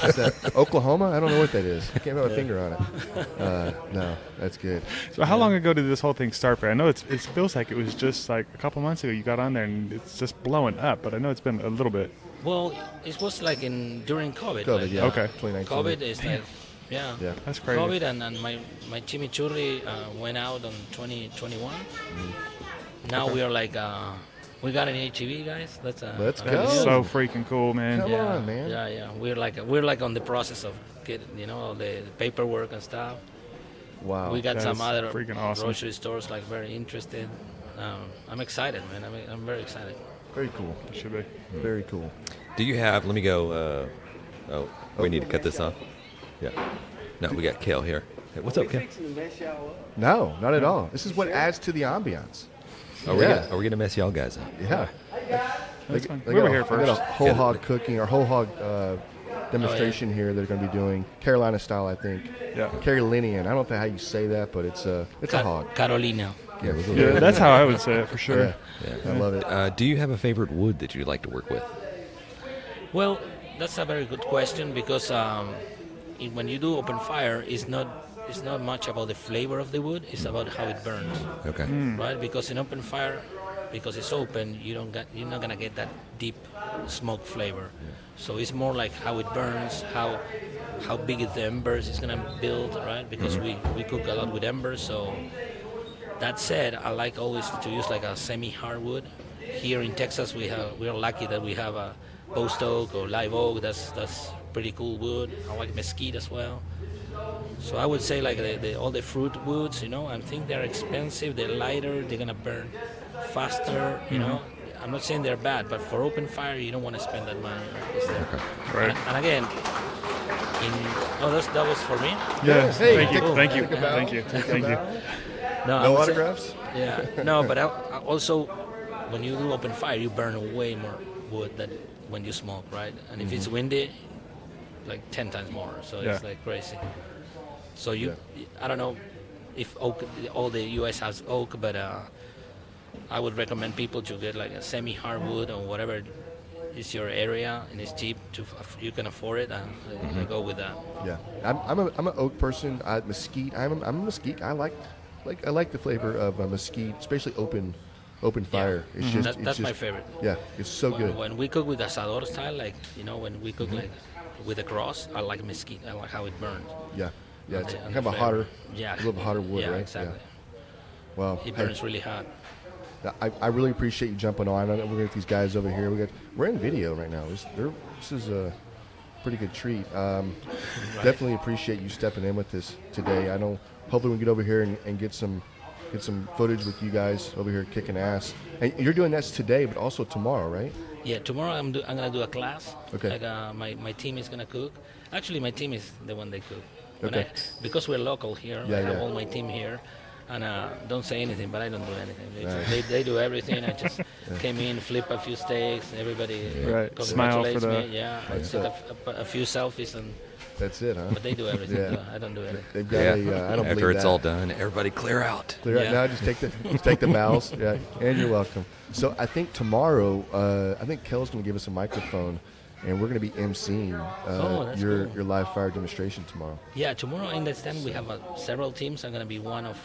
Is that Oklahoma? I don't know what that is. I can't put my finger on it. No, that's good. So how long ago did this whole thing start for? I know it feels like it was just like a couple months ago you got on there and it's just blowing up, but I know it's been a little bit. Well, it was like during COVID. COVID, like, yeah. Okay. 2019. COVID is like, yeah. That's crazy. COVID and my chimichurri went out on 2021. now we are like we got an HEV, guys. Let's That's go. so freaking cool, man. Come on, man. Yeah. We're like on the process of getting the paperwork and stuff. Wow. We got that some is other freaking awesome. grocery stores like very interested. I'm excited, man. I'm very excited. Very cool. It should be. Very cool. Do you have? Let me go. We need to cut this off. Yeah. No, we got Kale here. Hey, what's up, Kale? No, not at all. This is what adds to the ambiance. Are we gonna mess y'all guys up? Yeah. That's fine. They We were got here a first. whole hog cooking or whole hog demonstration here they're going to be doing Carolina style, I think. Yeah. Carolinian. I don't know how you say that, but it's a hog. Carolina. Yeah, Yeah, that's how I would say it for sure. Yeah. I love it. Do you have a favorite wood that you'd like to work with? Well, that's a very good question because when you do open fire, it's not much about the flavor of the wood. It's about how it burns. Okay. Right? Because in open fire, because it's open, you're not gonna get that deep smoke flavor. So it's more like how it burns, how big the embers is gonna build, right? Because we cook a lot with embers. So that said, I like always to use like a semi-hardwood. Here in Texas, we are lucky that we have a post oak or live oak. That's pretty cool wood. I like mesquite as well. So I would say like all the fruit woods, I think they're expensive. They're lighter. They're gonna burn faster. I'm not saying they're bad, but for open fire, you don't want to spend that money. Right. And again, that was for me. Yeah. Hey, Thank you. cool. Thank you. Take a bow. Thank you. Take a Thank you. bow. No, No I'm saying- autographs? Yeah. No, but I also, when you do open fire, you burn way more wood than when you smoke, right? And if it's windy, like 10 times more. So it's like crazy. So I don't know if oak, all the U.S. has oak, but I would recommend people to get like a semi-hardwood or whatever is your area and it's cheap you can afford it. I go with that. Yeah, I'm an oak person. Mesquite. I'm a mesquite. I like the flavor of mesquite, especially open fire. It's just That's my favorite. Yeah, it's so good. When we cook with asador style, like when we cook like with a cross, I like mesquite. I like how it burns. Yeah, it's And kind of the a hotter, flavor. a little bit hotter wood, yeah, right? Exactly. Yeah. Well, It burns really hot. I really appreciate you jumping on. I know that we're gonna get these guys over here. We're in video right now. This is a pretty good treat. Definitely appreciate you stepping in with this today. I know. Hopefully we can get over here and get some footage with you guys over here kicking ass. And you're doing that today, but also tomorrow, right? Yeah, tomorrow I'm gonna do a class. Okay. Like my team is gonna cook. Actually, my team is the one they cook. Okay. Because we're local here, Yeah, I have yeah. all my team here. And don't say anything, but I don't do anything. They do everything. I just came in, flip a few steaks. Everybody Smile congratulates for me. the. Yeah, I took a few selfies, and That's it, huh? but they do everything. Yeah. I don't do anything. They've got I don't After believe it's that. all done, everybody clear out. Clear out Yeah. now. Just take the bows. Yeah, and you're welcome. So I think tomorrow, I think Kel's going to give us a microphone, and we're going to be emceeing that's your cool. your live fire demonstration tomorrow. Yeah, tomorrow in the stand we have several teams. I'm gonna be one of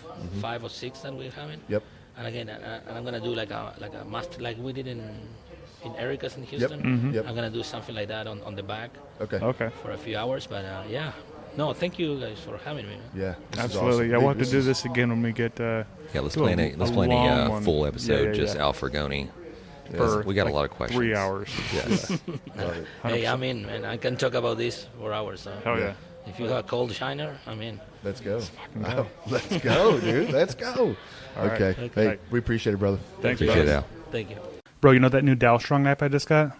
5 or 6 that we're having. Yep. And again, I'm gonna do like a master, like we did in Erica's in Houston. Yep. I'm gonna do something like that on the back Okay. Okay. for a few hours. But yeah, no, thank you guys for having me. Yeah. This is Absolutely. awesome. Yeah, we'll have to This do is- this again when we get. Yeah, let's do a- plan a long a one. full episode, Yeah. just Al Frugoni. For We got like a lot of questions. 3 hours. Yes. Love it. Hey, I'm in, man. I can talk about this for hours. So Hell yeah. if you have a cold shiner, I'm in. Let's go. go. Let's go, dude. Let's go. All right. Okay. Hey, we appreciate it, brother. Thanks, Appreciate it, guys. Al. Thank you. Bro, you know that new Dow Strong knife I just got?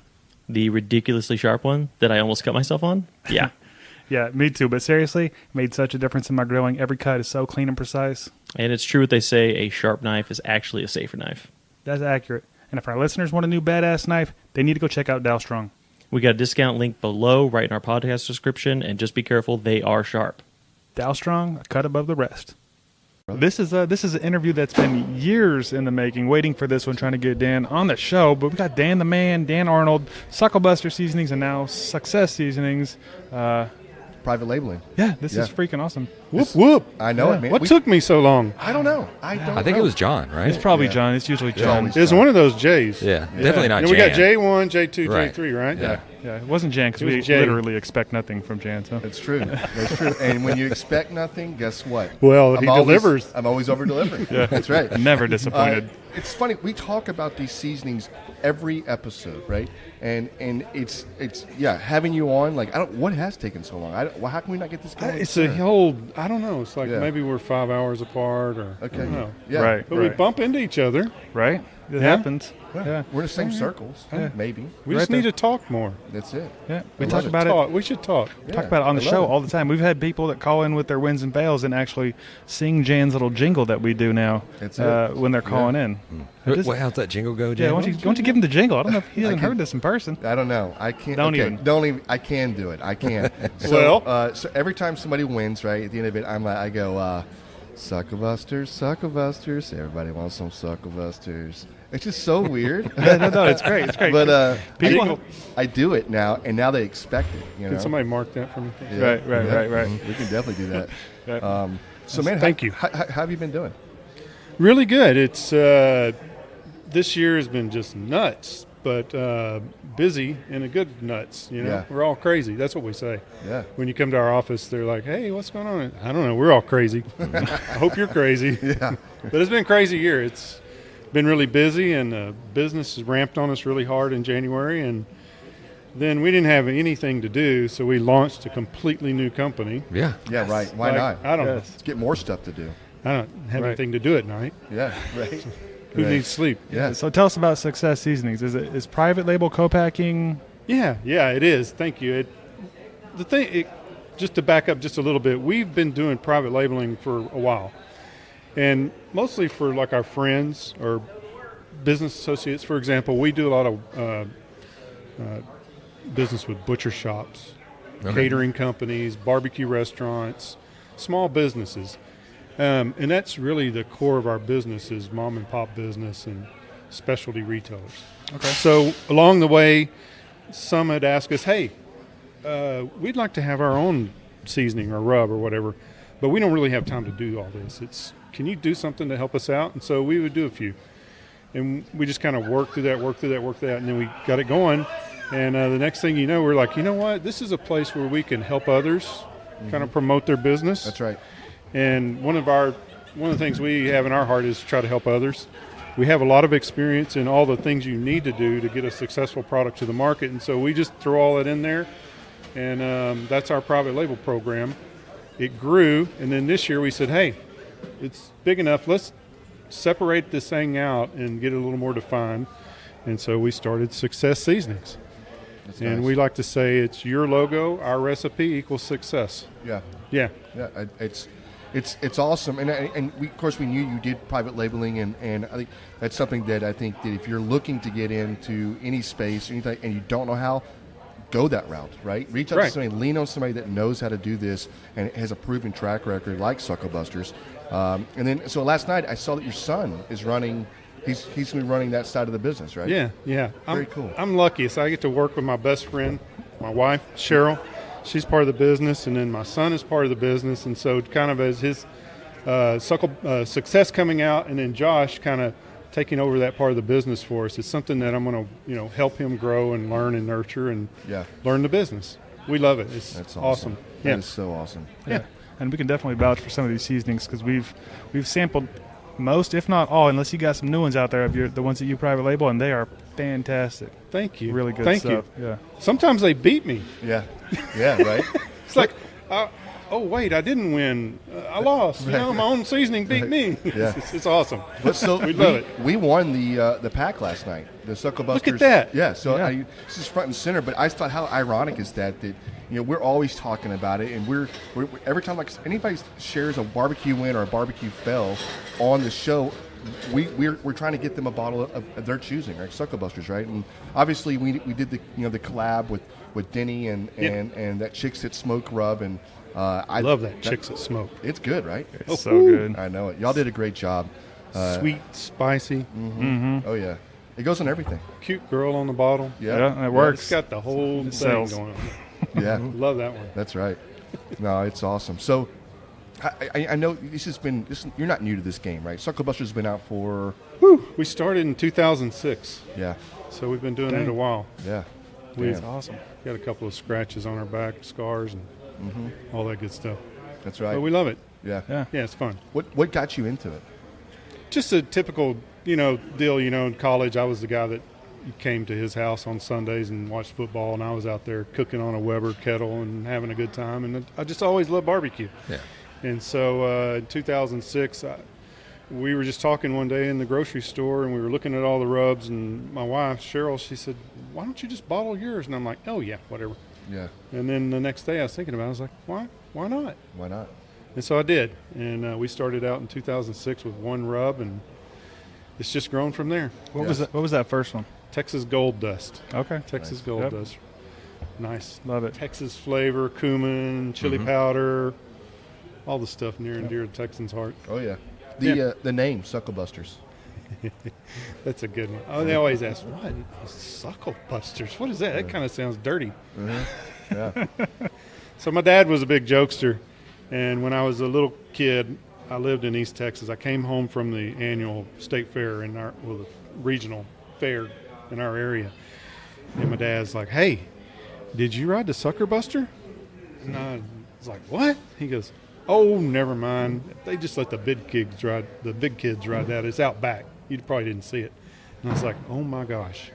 The ridiculously sharp one that I almost cut myself on? Yeah. Yeah, me too. But seriously, it made such a difference in my grilling. Every cut is so clean and precise. And it's true what they say, a sharp knife is actually a safer knife. That's accurate. And if our listeners want a new badass knife, they need to go check out Dow Strong. We got a discount link below right in our podcast description, and just be careful, they are sharp. Dow Strong, a cut above the rest. This is an interview that's been years in the making, waiting for this one, trying to get Dan on the show. But we got Dan the Man, Dan Arnold, Sucklebusters Seasonings, and now Success Seasonings. Private labeling. Yeah, this Yeah. is freaking awesome. Whoop, whoop. I know it, man. What We- took me so long? I don't know. I don't. I think know. it was John, right? It's probably Yeah. John. It's usually It's John. always It's John. one of those J's. Yeah, definitely not And we got Jan. J1, J2, Right. J3, right? Yeah. Yeah, it wasn't Jan because It was we Jay. literally expect nothing from Jan. So It's true. That's true. And when you expect nothing, guess what? Well, he delivers. I'm always over delivering. That's right. never disappointed. it's funny. We talk about these seasonings every episode, right? And it's having you on. Like, what has taken so long? How can we not get this going? It's a whole. I don't know. It's like maybe we're 5 hours apart, or I don't know. Yeah, right. But we bump into each other, right? It happens. Yeah. We're in the same circles, maybe. We just need to talk more. That's it. Yeah, we talk about it. We should talk. We talk about it on the show all the time. We've had people that call in with their wins and fails and actually sing Jan's little jingle that we do now when they're calling in. How's that jingle go, Jan? Yeah, why don't you give him the jingle? I don't know if he hasn't heard this in person. I don't know. I can't. Don't even. I can do it. I can. So every time somebody wins, right, at the end of it, I go, Sucklebusters, Sucklebusters. Everybody wants some Sucklebusters. It's just so weird. No, it's great. It's great. But I do it now, and now they expect it. Can somebody mark that for me? Yeah. Right. We can definitely do that. So, man, thank you. How have you been doing? Really good. It's this year has been just nuts, but busy and a good nuts. We're all crazy. That's what we say. Yeah. When you come to our office, they're like, "Hey, what's going on?" I don't know. We're all crazy. I hope you're crazy. Yeah. But it's been a crazy year. It's been really busy, and business has ramped on us really hard in January, and then we didn't have anything to do, so we launched a completely new company. Yeah, right. Why not? I don't know. Let's get more stuff to do. I don't have anything to do at night. Yeah, right. Who needs sleep? Yeah. So tell us about Success Seasonings. Is private label co-packing? Yeah, it is. Thank you. Just to back up just a little bit, we've been doing private labeling for a while. And mostly for like our friends or business associates. For example, we do a lot of business with butcher shops, catering companies, barbecue restaurants, small businesses. And that's really the core of our business is mom and pop business and specialty retailers. Okay. So along the way, some had asked us, hey, we'd like to have our own seasoning or rub or whatever, but we don't really have time to do all this. Can you do something to help us out? And so we would do a few. And we just kind of worked through that, and then we got it going. And the next thing you know, we're like, you know what? This is a place where we can help others kind of promote their business. That's right. And one of the things we have in our heart is to try to help others. We have a lot of experience in all the things you need to do to get a successful product to the market. And so we just throw all that in there. And that's our private label program. It grew. And then this year we said, hey, it's big enough. Let's separate this thing out and get it a little more defined. And so we started Success Seasonings. That's and nice. we like to say it's your logo, our recipe equals success. Yeah. Yeah. It's awesome. And we, of course, we knew you did private labeling, and I think that's something that I think that if you're looking to get into any space, anything, and you don't know how, go that route, right? Reach out to somebody, lean on somebody that knows how to do this and has a proven track record like Sucklebusters. And then, so last night I saw that your son is running. He's going to be running that side of the business, right? Yeah. Very cool. I'm lucky, so I get to work with my best friend, my wife, Cheryl. She's part of the business, and then my son is part of the business. And so kind of as his success coming out, and then Josh kind of taking over that part of the business for us, it's something that I'm going to help him grow and learn and nurture and learn the business. We love it. That's awesome. That is so awesome. Yeah. And we can definitely vouch for some of these seasonings because we've sampled most, if not all, unless you got some new ones out there of the ones that you private label, and they are fantastic. Thank you. Really good Thank stuff. you. Yeah. Sometimes they beat me. Yeah, right. It's like, oh wait, I didn't win. I lost. My own seasoning beat me. Yeah. It's awesome. So we love it. We won the pack last night. The Sucklebusters. Look at that. Yeah. So this is front and center. But I thought, how ironic is that we're always talking about it, and we're every time like anybody shares a barbecue win or a barbecue fail on the show, we're trying to get them a bottle of their choosing, right? Sucklebusters, right? And obviously we did the the collab with Denny and that Chicks That Smoke rub, and I love that Chicks That Smoke. It's good, right? It's so good. I know it. Y'all did a great job. Sweet, spicy. Oh yeah, it goes on everything. Cute girl on the bottle. Yeah, it works. It's got the whole thing sells. going on. Yeah, love that one. That's right. No, it's awesome. So, I know you're not new to this game, right? Sucklebusters has been out for. We started in 2006. Yeah. So we've been doing it a while. Yeah. We've awesome. Got a couple of scratches on our back, scars, and all that good stuff. That's right. But we love it. Yeah. Yeah, it's fun. What got you into it? Just a typical deal. In college, I was the guy that came to his house on Sundays and watched football, and I was out there cooking on a Weber kettle and having a good time. And I just always loved barbecue. Yeah. And so in 2006, we were just talking one day in the grocery store, and we were looking at all the rubs. And my wife, Cheryl, she said, "Why don't you just bottle yours?" And I'm like, "Oh yeah, whatever." Yeah. And then the next day, I was thinking about it. I was like, "Why? Why not?" Why not? And so I did. And we started out in 2006 with one rub, and it's just grown from there. What was that first one? Texas Gold Dust. Okay. Texas Gold Dust. Nice. Love it. Texas flavor, cumin, chili powder, all the stuff near and dear to Texans' heart. Oh yeah. The name Sucklebusters. That's a good one. Oh, they always ask, "What? Sucklebusters? What is that?" That kind of sounds dirty. Yeah. So my dad was a big jokester, and when I was a little kid, I lived in East Texas. I came home from the annual state fair the regional fair in our area, and my dad's like, "Hey, did you ride the Suckerbuster?" And I was like, "What?" He goes, "Oh, never mind. They just let the big kids ride that. It's out back. You probably didn't see it." And I was like, "Oh my gosh,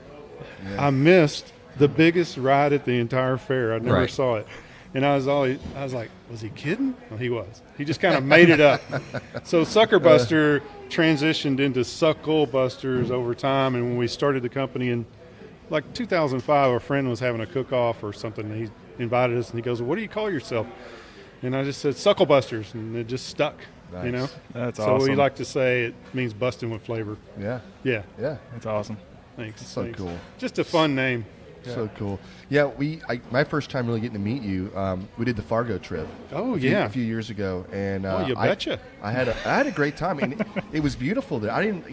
I missed the biggest ride at the entire fair. I never saw it." And I was like, "Was he kidding?" Well, he was. He just kind of made it up. So Suckerbuster transitioned into Sucklebusters over time. And when we started the company in like 2005, a friend was having a cook-off or something. And he invited us, and he goes, "What do you call yourself?" And I just said Sucklebusters, and it just stuck. Nice. That's so awesome. we like to say it means busting with flavor. Yeah. Yeah. That's awesome. Thanks. So Thanks. cool. Just a fun name. So cool. Yeah, my first time really getting to meet you, we did the Fargo trip. Oh, a few years ago, and you betcha. I had a great time, and it was beautiful there. I didn't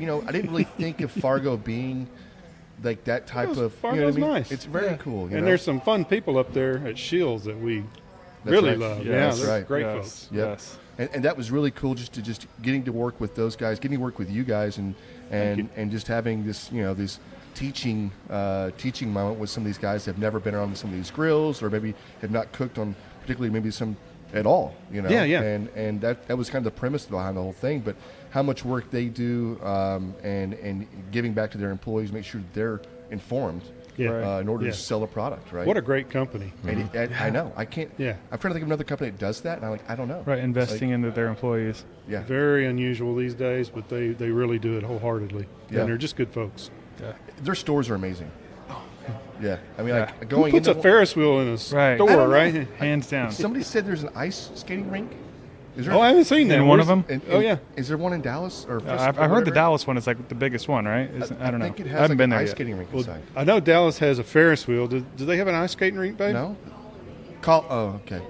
really think of Fargo being like that type of. Fargo's nice. It's very cool. And there's some fun people up there at Shields that we really love. Yes. That's right. Great folks. Yep. Yes. And that was really cool, just getting to work with those guys, getting to work with you guys, and just having this this teaching moment with some of these guys that have never been around some of these grills, or maybe have not cooked on particularly maybe some at all. Yeah. And that was kind of the premise behind the whole thing. But how much work they do, and giving back to their employees, make sure they're informed. In order to sell a product, right? What a great company. And I know. I can't. Yeah. I'm trying to think of another company that does that, and I don't know. Right, investing into their employees. Yeah. Very unusual these days, but they really do it wholeheartedly. Yeah. And they're just good folks. Yeah. Their stores are amazing. Yeah. I mean, like Who going puts into a Ferris wheel in a Right. store, right? Hands down. Somebody said there's an ice skating rink. Is there I haven't seen that. In one of them? Is there one in Dallas? Or I've heard the Dallas one is like the biggest one, right? I don't know. I think it has I haven't been an there ice yet. skating rink Well, inside. I know Dallas has a Ferris wheel. Do they have an ice skating rink, babe? No. Okay.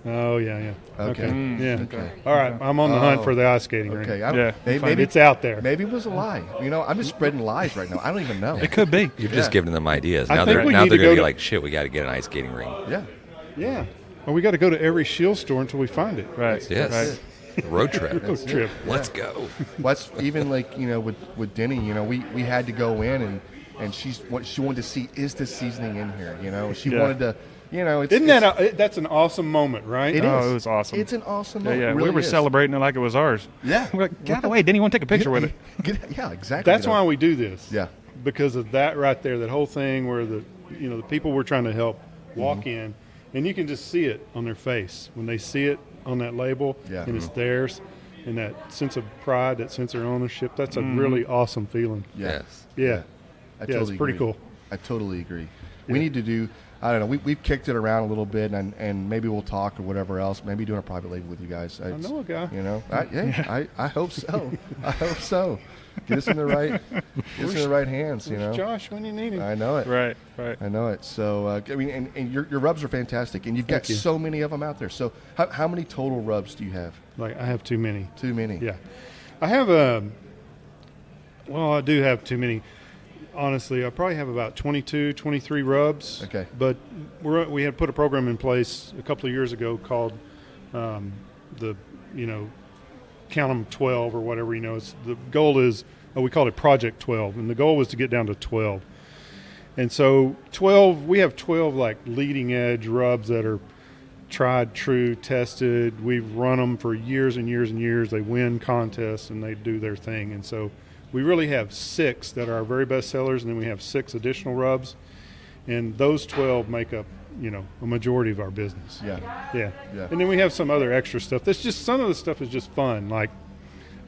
Oh, yeah. Okay. Yeah. Okay. All right. I'm on the hunt for the ice skating rink. Okay. Maybe it's out there. Maybe it was a lie. I'm just spreading lies right now. I don't even know. It could be. You're just giving them ideas. I Now think they're we going need to to go be to- like, shit, we got to get an ice skating ring. Yeah. Yeah. Well, we got to go to every Shield store until we find it. Right. Yes. Right. Road trip. Road trip. Let's go. What's even like with Denny, we had to go in and what she wanted to see is the seasoning in here. She wanted to. That's an awesome moment, right? It is. Oh, it was awesome. It's an awesome Yeah, moment. yeah. It We really were is. celebrating it like it was ours. Yeah. We're like, get out of the way. Didn't want to take a picture with it. Yeah, exactly. That's why we do this. Yeah. Because of that right there, that whole thing where the people we're trying to help walk in, and you can just see it on their face when they see it on that label, and it's theirs, and that sense of pride, that sense of ownership. That's a really awesome feeling. Yes. Yeah. I totally it's pretty agree. cool. I totally agree. We need to do. I don't know. We've kicked it around a little bit, and maybe we'll talk or whatever else. Maybe doing a private label with you guys. I know a guy. I hope so. I hope so. Get us in the right hands. Where's Josh when you need him? I know it. Right. I know it. So and your rubs are fantastic, and you've got so many of them out there. So how many total rubs do you have? Like I have too many. Too many. Yeah, I have I do have too many. Honestly, I probably have about 22, 23 rubs. Okay. But we had put a program in place a couple of years ago called count them 12 or whatever. The goal is we called it Project 12, and the goal was to get down to 12. And so 12, we have 12 like leading edge rubs that are tried, true, tested. We've run them for years and years and years. They win contests and they do their thing. And so we really have 6 that are our very best sellers, and then we have 6 additional rubs. And those 12 make up, a majority of our business. Yeah. And then we have some other extra stuff. That's just, some of the stuff is just fun, like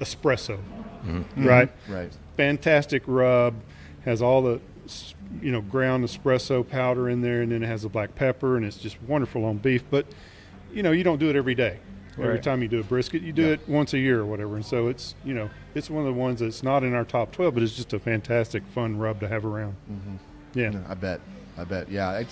espresso, right? Right. Fantastic rub, has all the, ground espresso powder in there, and then it has the black pepper, and it's just wonderful on beef. But, you don't do it every day. Every time you do a brisket, you do it once a year or whatever. And so it's, it's one of the ones that's not in our top 12, but it's just a fantastic, fun rub to have around. Yeah. No, I bet. Yeah.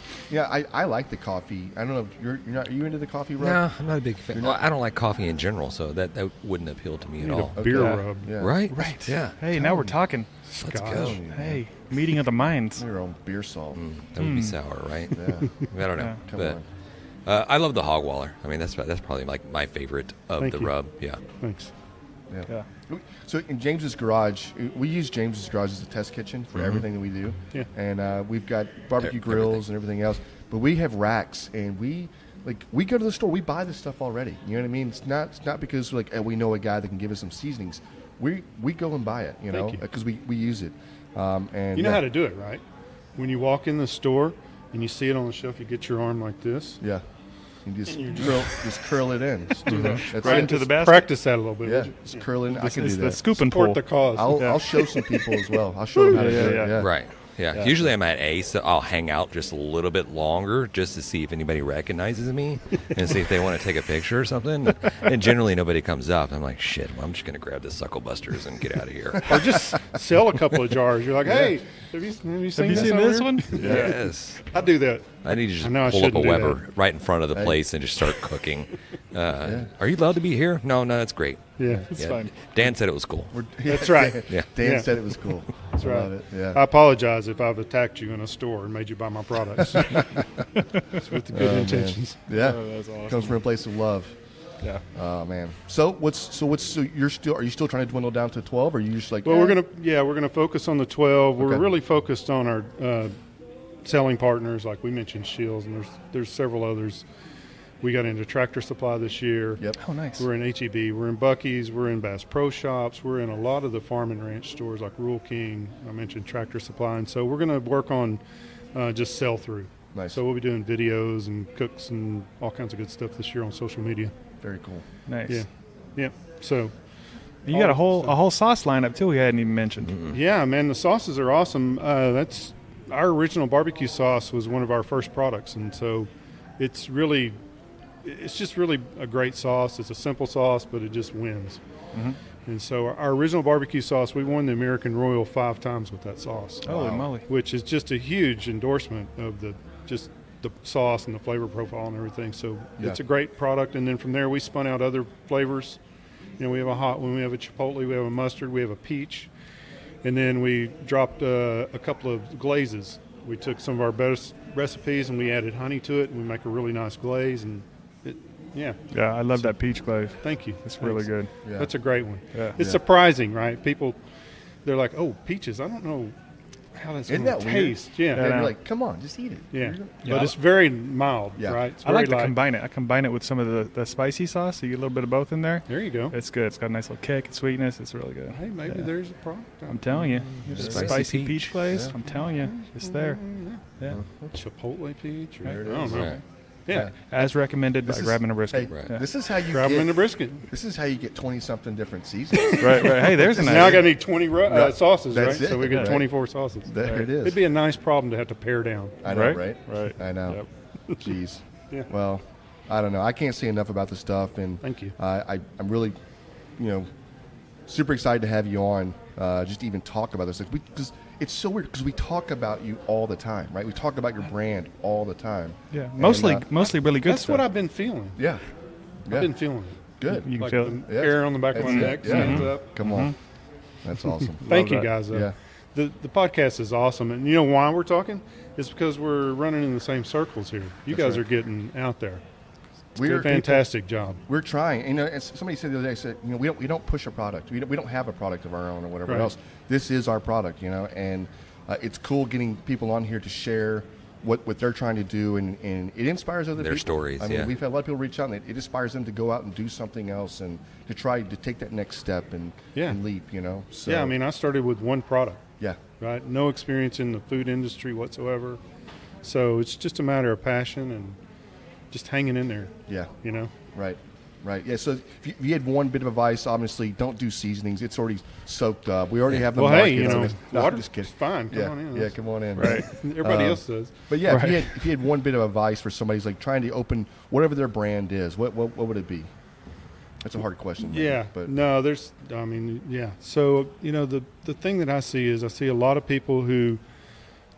I like the coffee. I don't know if you're not. Are you into the coffee rub? No, I'm not a big fan. Well, I don't like coffee in general, so that wouldn't appeal to me at all. A beer rub. Yeah. Right? Right. Yeah. Hey, now we're talking. Let's go. Hey, meeting of the minds. Your own beer salt. That would be sour, right? Yeah. I don't know. Yeah. Come But on. I love the hog waller. I mean, that's probably like my favorite of Thank the you. rub. Yeah. Thanks. Yeah. So in James's garage, we use James's garage as a test kitchen for everything that we do. Yeah. And we've got barbecue grills and everything else. But we have racks, and we go to the store. We buy this stuff already. You know what I mean? It's not because we know a guy that can give us some seasonings. We go and buy it. Because we use it. And You know how to do it, right? When you walk in the store and you see it on the shelf, you get your arm like this. Yeah. You just curl it in. Just do that. That's Right it. into the basket. Practice that a little bit. Yeah, would you? just curl it in. I can do It's that. the scoop and Support pull. the cause. I'll show some people as well. I'll show them how to do it. Yeah. Right. Yeah. Usually I'm at A, so I'll hang out just a little bit longer just to see if anybody recognizes me and see if they want to take a picture or something. And generally nobody comes up. I'm like, shit, well, I'm just going to grab the Sucklebusters and get out of here. Or just sell a couple of jars. You're like, hey, have you seen this over one? here? Yes. I do that. I need to just I know I pull up a shouldn't do Weber that. right in front of the place and just start cooking. Are you allowed to be here? No, that's great. Yeah. It's fine. Dan said it was cool. That's right. Yeah. Dan said it was cool. That's I right. love it. Yeah. I apologize if I've attacked you in a store and made you buy my products. It's with the good intentions. Yeah. That's awesome. Comes from a place of love. Yeah. Oh man. So are you still trying to dwindle down to 12, or are you just like? Well, we're gonna focus on the 12. We're Okay. really focused on our selling partners, like we mentioned, Shields, and there's several others. We got into Tractor Supply this year. Yep. Oh, nice. We're in HEB. We're in Buc-ee's. We're in Bass Pro Shops. We're in a lot of the farm and ranch stores like Rural King. I mentioned Tractor Supply, and so we're going to work on just sell through. Nice. So we'll be doing videos and cooks and all kinds of good stuff this year on social media. Very cool. Nice. Yeah. So You got a whole sauce lineup too. We hadn't even mentioned. yeah, man, the sauces are awesome. That's our original barbecue sauce was one of our first products, and so it's just really a great sauce. It's a simple sauce, but it just wins. And so our original barbecue sauce, we won the American Royal 5 times with that sauce. Holy moly! Which is just a huge endorsement of the sauce and the flavor profile and everything. So it's a great product. And then from there, we spun out other flavors. We have a hot one, we have a chipotle, we have a mustard, we have a peach. And then we dropped a couple of glazes. We took some of our best recipes and we added honey to it, and we make a really nice glaze. And Yeah, I love that peach glaze. Thank you. It's really good. Yeah. That's a great one. Yeah. It's surprising, right? People, they're like, "Oh, peaches. I don't know how that's Isn't going that to weird? taste." Yeah, And you're like, come on, just eat it. yeah. Yeah. But it's very mild, Yeah. right? It's I like very to combine it. I combine it with some of the spicy sauce, so you get a little bit of both in there. There you go. It's good. It's got a nice little kick and sweetness. It's really good. Hey, maybe there's a product. I'm telling you, the Spicy spicy peach. peach glaze. Yeah. I'm telling you, it's there. Yeah, Chipotle peach. Or, There it I don't is. know. Right. Yeah, as recommended by This is- grabbing a brisket. Hey, Right. Yeah. this is how you grab them in the get. brisket. This is how you get 20-something different seasons. Right. Hey, there's a nice. Now I got to need 20 sauces, right? That's it. So we get Right. 24 sauces. There it is. It'd be a nice problem to have to pare down. I know, right? Right. I know. Jeez. Yeah. Well, I don't know. I can't say enough about this stuff, and Thank you. I'm really, super excited to have you on. Just to even talk about this, because it's so weird. Because we talk about you all the time, right? We talk about your brand all the time. Yeah, And, mostly really good That's stuff. what I've been feeling. Yeah. I've been feeling it. Good. You can Like feel the it. Yeah. hair on the back of my That's neck it. Yeah. stands up. Come on. That's awesome. Thank you that. guys. Yeah. The podcast is awesome, and you know why we're talking? It's because we're running in the same circles here. You That's guys right. are getting out there. We're It's a fantastic job. We're trying. As somebody said the other day, said, we don't push a product. We don't have a product of our own or whatever Right. else. This is our product, and it's cool getting people on here to share what they're trying to do, and it inspires other Their people. stories, I mean, yeah. we've had a lot of people reach out, and it inspires them to go out and do something else and to try to take that next step and leap, So, Yeah, I mean, I started with one product. Yeah. Right? No experience in the food industry whatsoever. So it's just a matter of passion and just hanging in there. Yeah. Right. Right. Yeah. So if you had one bit of advice, obviously, don't do seasonings. It's already soaked up. We already have the Well, market. hey, No, I'm water's just kidding. fine. Come on in. Yeah, come on in. Right. Everybody else does. But yeah, Right. if you had one bit of advice for somebody who's like trying to open whatever their brand is, what would it be? That's a hard question. Yeah. But No, yeah. So, the thing that I see is I see a lot of people who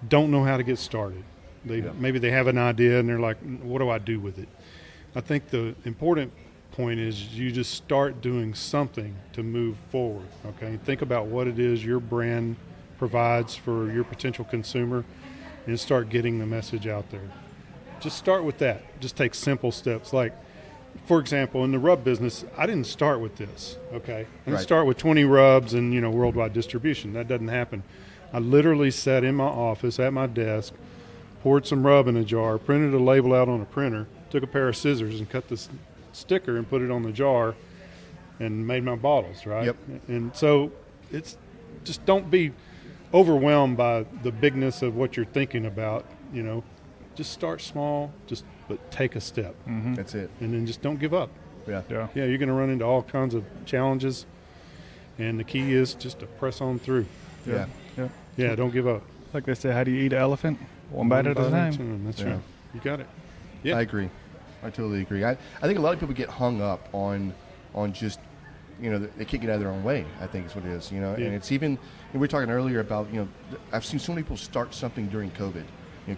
don't know how to get started. Maybe they have an idea and they're like, what do I do with it? I think the important point is you just start doing something to move forward. Okay, think about what it is your brand provides for your potential consumer and start getting the message out there. Just start with that. Just take simple steps. Like, for example, in the rub business, I didn't start with this. Okay, I didn't start with 20 rubs and worldwide distribution. That doesn't happen. I literally sat in my office at my desk, poured some rub in a jar, printed a label out on a printer, took a pair of scissors and cut this sticker and put it on the jar and made my bottles, right? Yep. And so it's just don't be overwhelmed by the bigness of what you're thinking about, just start small, but take a step. Mm-hmm. That's it. And then just don't give up. Yeah. Yeah, you're going to run into all kinds of challenges, and the key is just to press on through. Yeah. Yeah, don't give up. Like they say, how do you eat an elephant? One bite at a time. That's right. You got it. Yeah. I agree. I totally agree. I think a lot of people get hung up on just, they can't get out of their own way, I think is what it is, And it's even, we were talking earlier about, I've seen so many people start something during COVID.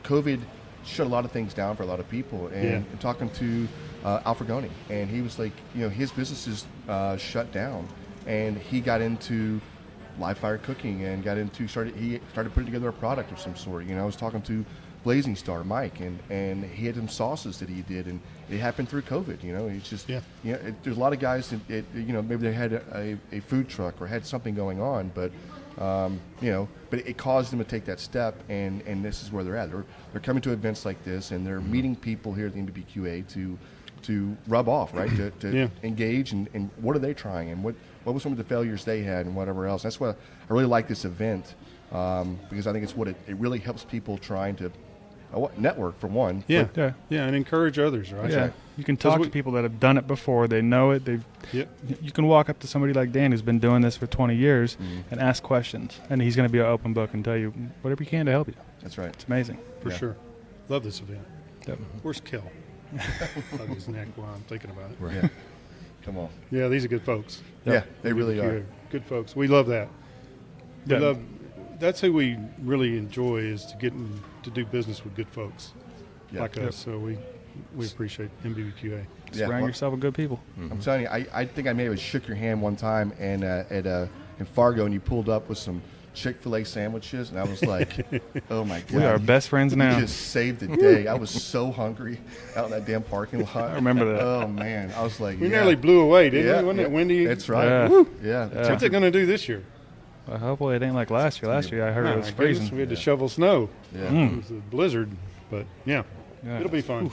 COVID shut a lot of things down for a lot of people. And I'm talking to Frugoni, and he was like, his business is shut down. And he got into live fire cooking and he started putting together a product of some sort. I was talking to Blazing Starr, Mike, and he had some sauces that he did, and it happened through COVID. It's just, there's a lot of guys that, maybe they had a food truck or had something going on, but, but it caused them to take that step, and this is where they're at. They're coming to events like this, and they're meeting people here at the NBBQA to rub off, right? to engage, and what are they trying, and what were some of the failures they had, and whatever else. That's why I really like this event, because I think it's it really helps people trying to network, for one. Yeah, and encourage others, right? Yeah, you can talk to people that have done it before. They know it. You can walk up to somebody like Dan who's been doing this for 20 years and ask questions, and he's going to be an open book and tell you whatever he can to help you. That's right. It's amazing. For sure. Love this event. Yep. Where's Kel? Hug his neck while I'm thinking about it. Right. Yeah. Come on. Yeah, these are good folks. Yeah, they really are. Good folks. We love that. That's who we really enjoy, is to to do business with good folks like us. So we appreciate NBBQA. Surround yourself with good people. I'm telling you, I think I may have shook your hand one time and in Fargo, and you pulled up with some Chick-fil-A sandwiches, and I was like, oh my God. We are best friends now. You just saved the day. I was so hungry out in that damn parking lot. I remember that. Oh man, I was like, we nearly blew away, didn't we? Wasn't it windy? That's right. Yeah. What's it going to do this year? Well, hopefully it ain't like last year. Last year I heard it was freezing. We had to shovel snow. Yeah. It was a blizzard, but it'll be fun.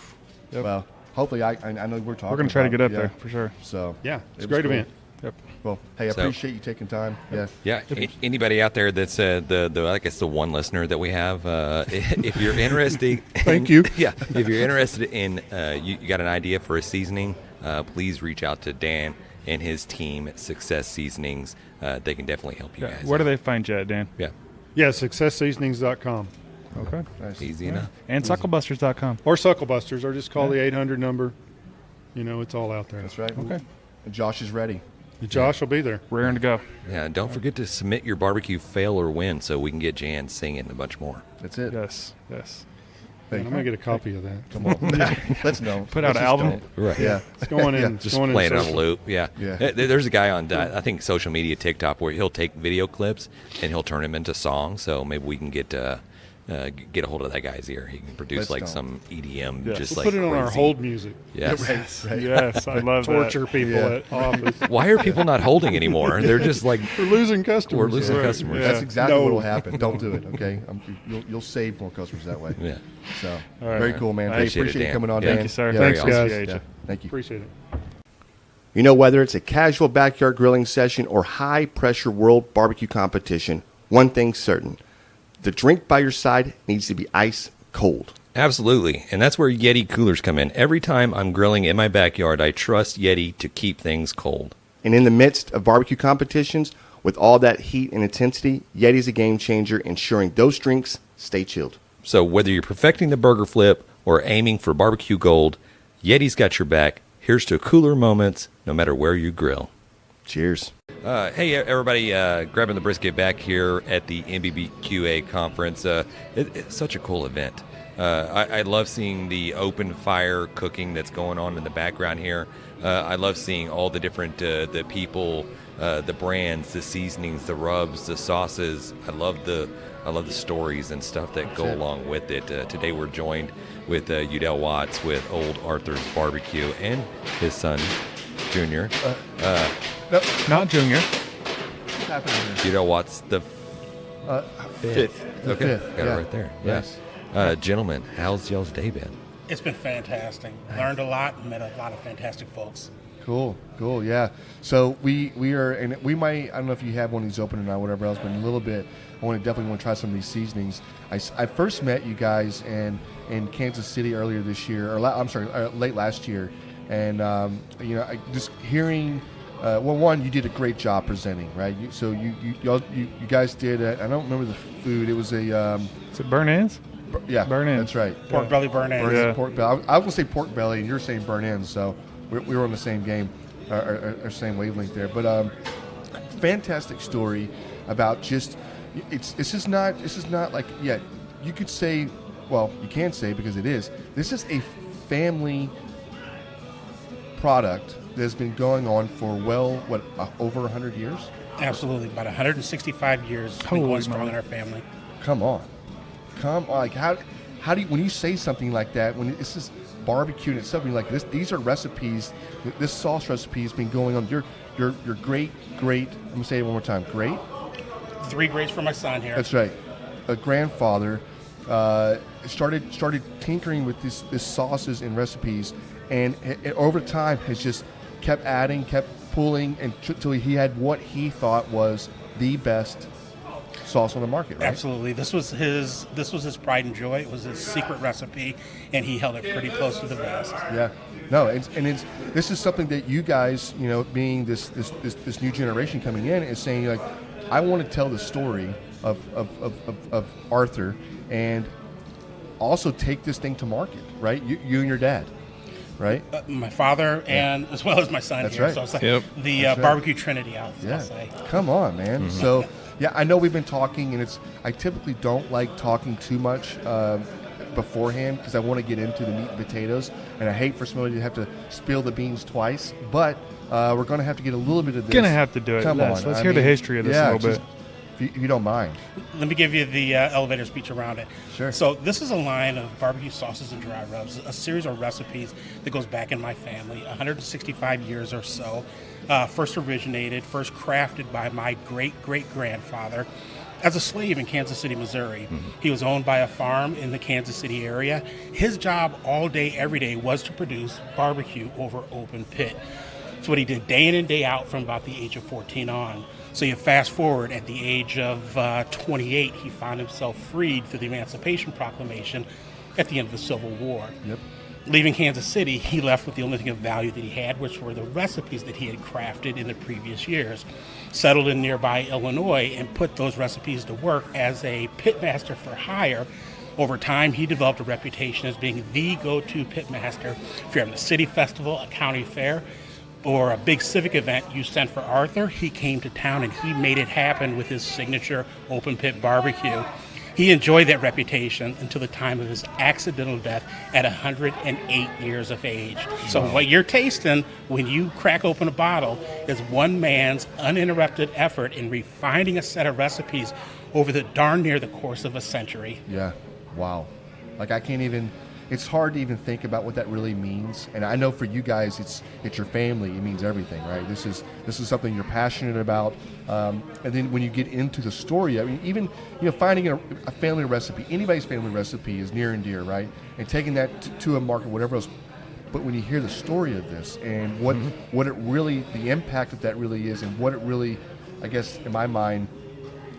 Yep. Well, hopefully I know we're talking. We're going to try to get up there for sure. So it's a great event. Yep. Well, hey, I appreciate you taking time. Yeah. Anybody out there that's I guess the one listener that we have, if you're interested, thank you. Yeah, if you're interested in, you got an idea for a seasoning, please reach out to Dan and his team at Success Seasonings. They can definitely help you guys. Where do they find you at, Dan? Yeah, successseasonings.com. Okay. Nice. Easy enough. And Sucklebusters.com. Or Sucklebusters, or just call the 800 number. It's all out there. That's right. Okay. And Josh is ready. Josh will be there. Raring to go. Yeah, and don't forget to submit your barbecue fail or win so we can get Jan singing a bunch more. That's it. Yes. Man, I'm going to get a copy of that. Come on. Let's know. Put out an album. Right. Yeah. It's going in. Just play it on a loop. Yeah. Yeah. There's a guy on, I think, social media, TikTok, where he'll take video clips and he'll turn them into songs. So maybe we can get get a hold of that guy's ear. He can produce some EDM, just we'll like put it on our crazy. hold music. Yes, right. Yes, I love Torture people at office. Why are people not holding anymore? They're just like We're losing customers. We're losing customers. Yeah. That's exactly No. what will happen. Don't do it, okay? You'll save more customers that way. Yeah. So, right. very cool, man. I Hey, appreciate it, appreciate you Dan. coming on, Yeah. Dan. Thank you, sir. Yeah, Thanks, very awesome. guys. Yeah, thank you. Appreciate it. You know, whether it's a casual backyard grilling session or high-pressure world barbecue competition, one thing's certain. The drink by your side needs to be ice cold. Absolutely. And that's where Yeti coolers come in. Every time I'm grilling in my backyard, I trust Yeti to keep things cold. And in the midst of barbecue competitions, with all that heat and intensity, Yeti's a game changer, ensuring those drinks stay chilled. So whether you're perfecting the burger flip or aiming for barbecue gold, Yeti's got your back. Here's to cooler moments, no matter where you grill. Cheers. Hey, everybody, grabbing the brisket back here at the NBBQA conference. It's such a cool event. I love seeing the open fire cooking that's going on in the background here. I love seeing all the different the people, the brands, the seasonings, the rubs, the sauces. I love the stories and stuff that go along with it. Today we're joined with Eudell Watts with Old Arthur's Barbecue and his son, Junior. Not Junior. What's happening here? Eudell Watts the Fifth. The Okay, fifth. got Yeah. it right there. Nice. Yes. Gentlemen, how's y'all's day been? It's been fantastic. Learned a lot and met a lot of fantastic folks. Cool, yeah. So we are, and we might, I don't know if you have one of these open or not, whatever else, but in a little bit, I definitely want to try some of these seasonings. I first met you guys in Kansas City earlier this year, late last year, and I just hearing. One, you did a great job presenting, right? You guys did. I don't remember the food. It was a. Is it burn ends? Yeah, burn ends. That's right. Pork belly burn ends. Yeah. Pork belly. I was gonna say pork belly, and you're saying burn ends. So we were on the same game, or same wavelength there. But fantastic story about just. This is not like you could say, well, you can say because it is. This is a family product that's been going on for over 100 years. Absolutely, about 165 years. Been going strong in our family. Come on, like how do you, when you say something like that, when this is barbecue and something like this, these are recipes. This sauce recipe has been going on. Your great. I'm gonna say it one more time. Great. 3 grades for my son here. That's right. A grandfather started tinkering with this sauces and recipes, and over time has just kept adding, kept pulling, until he had what he thought was the best sauce on the market. Right? Absolutely. This was his pride and joy. It was his secret recipe, and he held it pretty close to the vest. Yeah. No, this is something that you guys, being this new generation coming in, is saying like, I want to tell the story of Arthur and also take this thing to market, right? You and your dad, right? My father and as well as my son. That's here. right. So it's like the barbecue trinity. I'll say. Come on, man. Mm-hmm. So yeah, I know we've been talking, and I typically don't like talking too much beforehand because I want to get into the meat and potatoes, and I hate for somebody to have to spill the beans twice. But we're going to have to get a little bit of this. Gonna have to do it. Come on. Let's hear the history of this a little bit. If you don't mind. Let me give you the elevator speech around it. Sure. So this is a line of barbecue sauces and dry rubs, a series of recipes that goes back in my family, 165 years or so. First crafted by my great-great-grandfather as a slave in Kansas City, Missouri. Mm-hmm. He was owned by a farm in the Kansas City area. His job all day, every day was to produce barbecue over open pit. It's what he did day in and day out from about the age of 14 on. So you fast forward, at the age of 28, he found himself freed through the Emancipation Proclamation at the end of the Civil War. Yep. Leaving Kansas City, he left with the only thing of value that he had, which were the recipes that he had crafted in the previous years. Settled in nearby Illinois and put those recipes to work as a pitmaster for hire. Over time, he developed a reputation as being the go-to pitmaster if you're having a city festival, a county fair, or a big civic event you sent for Arthur. He came to town and he made it happen with his signature open pit barbecue. He enjoyed that reputation until the time of his accidental death at 108 years of age. So what you're tasting when you crack open a bottle is one man's uninterrupted effort in refining a set of recipes over the darn near the course of a century. Yeah. Wow. Like I can't even. It's hard to even think about what that really means. And I know for you guys, it's your family. It means everything, right? This is something you're passionate about. And then when you get into the story, I mean, even finding a family recipe, anybody's family recipe is near and dear, right? And taking that to a market, whatever else. But when you hear the story of this and what it really, the impact that really is, and what it really, I guess, in my mind,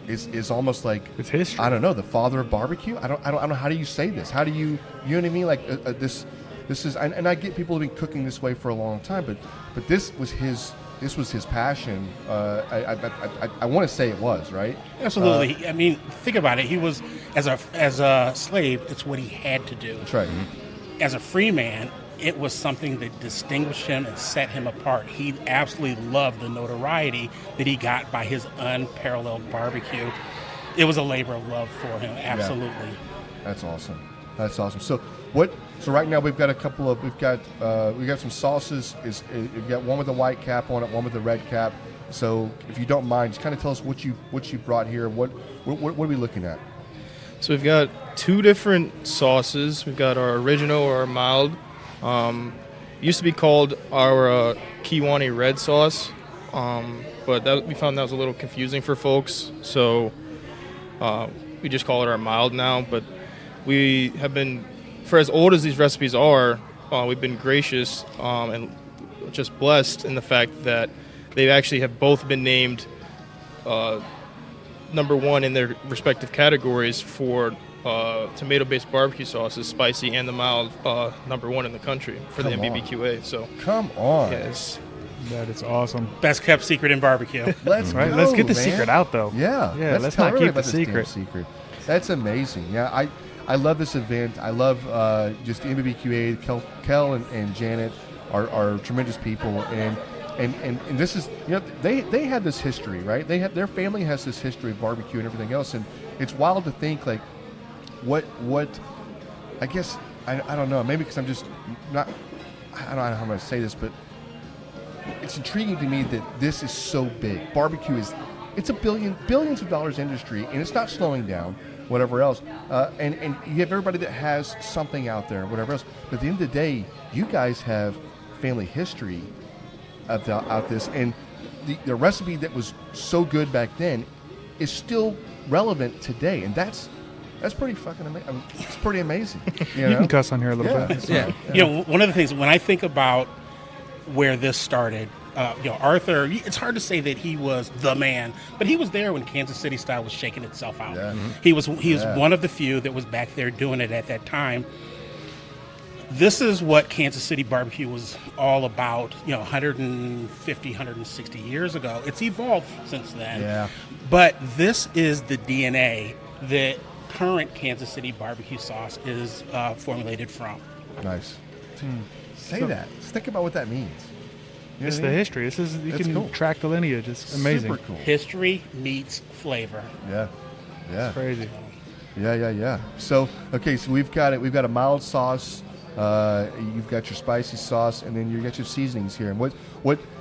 is almost like it's history. I don't know, the father of barbecue. I don't know, how do you say this? How do you know what I mean? Like this is, and I get people have been cooking this way for a long time, but this was his passion. I want to say it was right. Absolutely. I mean, think about it. He was as a slave. It's what he had to do. That's right. As a free man, it was something that distinguished him and set him apart. He absolutely loved the notoriety that he got by his unparalleled barbecue. It was a labor of love for him, absolutely. Yeah. That's awesome. So right now we've got some sauces. We've got one with the white cap on it, one with the red cap. So if you don't mind, just kind of tell us what you brought here. What are we looking at? So we've got two different sauces. We've got our original or our mild. Used to be called our Kiwani red sauce, but we found that was a little confusing for folks, so we just call it our mild now. But we have been, for as old as these recipes are, we've been gracious and just blessed in the fact that they actually have both been named number one in their respective categories for tomato-based barbecue sauces, spicy and the mild, number one in the country for the NBBQA. So come on, yes, that is awesome. Best kept secret in barbecue. Let's get the secret out though. Yeah. Let's not keep the secret. That's amazing. Yeah, I love this event. I love just the NBBQA. Kel and Janet are tremendous people, and this is they have this history, right? Their family has this history of barbecue and everything else, and it's wild to think like. What I guess I don't know, maybe because I'm just not, I don't know how I'm going to say this, but it's intriguing to me that this is so big. Barbecue it's a billions of dollars industry, and it's not slowing down, whatever else, and you have everybody that has something out there, whatever else, but at the end of the day, you guys have family history out this, and the recipe that was so good back then is still relevant today, and that's pretty fucking amazing. It's pretty amazing. You can cuss on here a little bit. Yeah. One of the things when I think about where this started, Arthur. It's hard to say that he was the man, but he was there when Kansas City style was shaking itself out. Yeah. He was one of the few that was back there doing it at that time. This is what Kansas City barbecue was all about. 150, 160 years ago. It's evolved since then. Yeah. But this is the DNA that current Kansas City barbecue sauce is formulated from. Nice. Say that. Let's think about what that means. It's the history. This is you can track the lineage. It's amazing. Super cool. History meets flavor. Yeah. It's crazy. Yeah. So we've got a mild sauce. You've got your spicy sauce, and then you got your seasonings here. And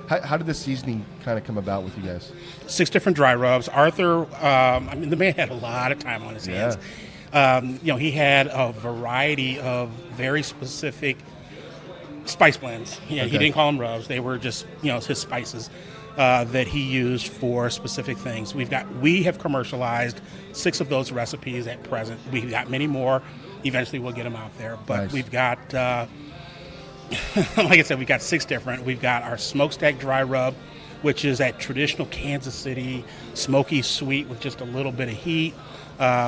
how did the seasoning kind of come about with you guys? 6 different dry rubs. Arthur, the man had a lot of time on his hands. He had a variety of very specific spice blends. He didn't call them rubs. They were just, his spices that he used for specific things. We have commercialized 6 of those recipes at present. We've got many more. Eventually we'll get them out there. But nice. We've got, like I said, we've got 6 different. We've got our smokestack dry rub, which is that traditional Kansas City smoky sweet with just a little bit of heat.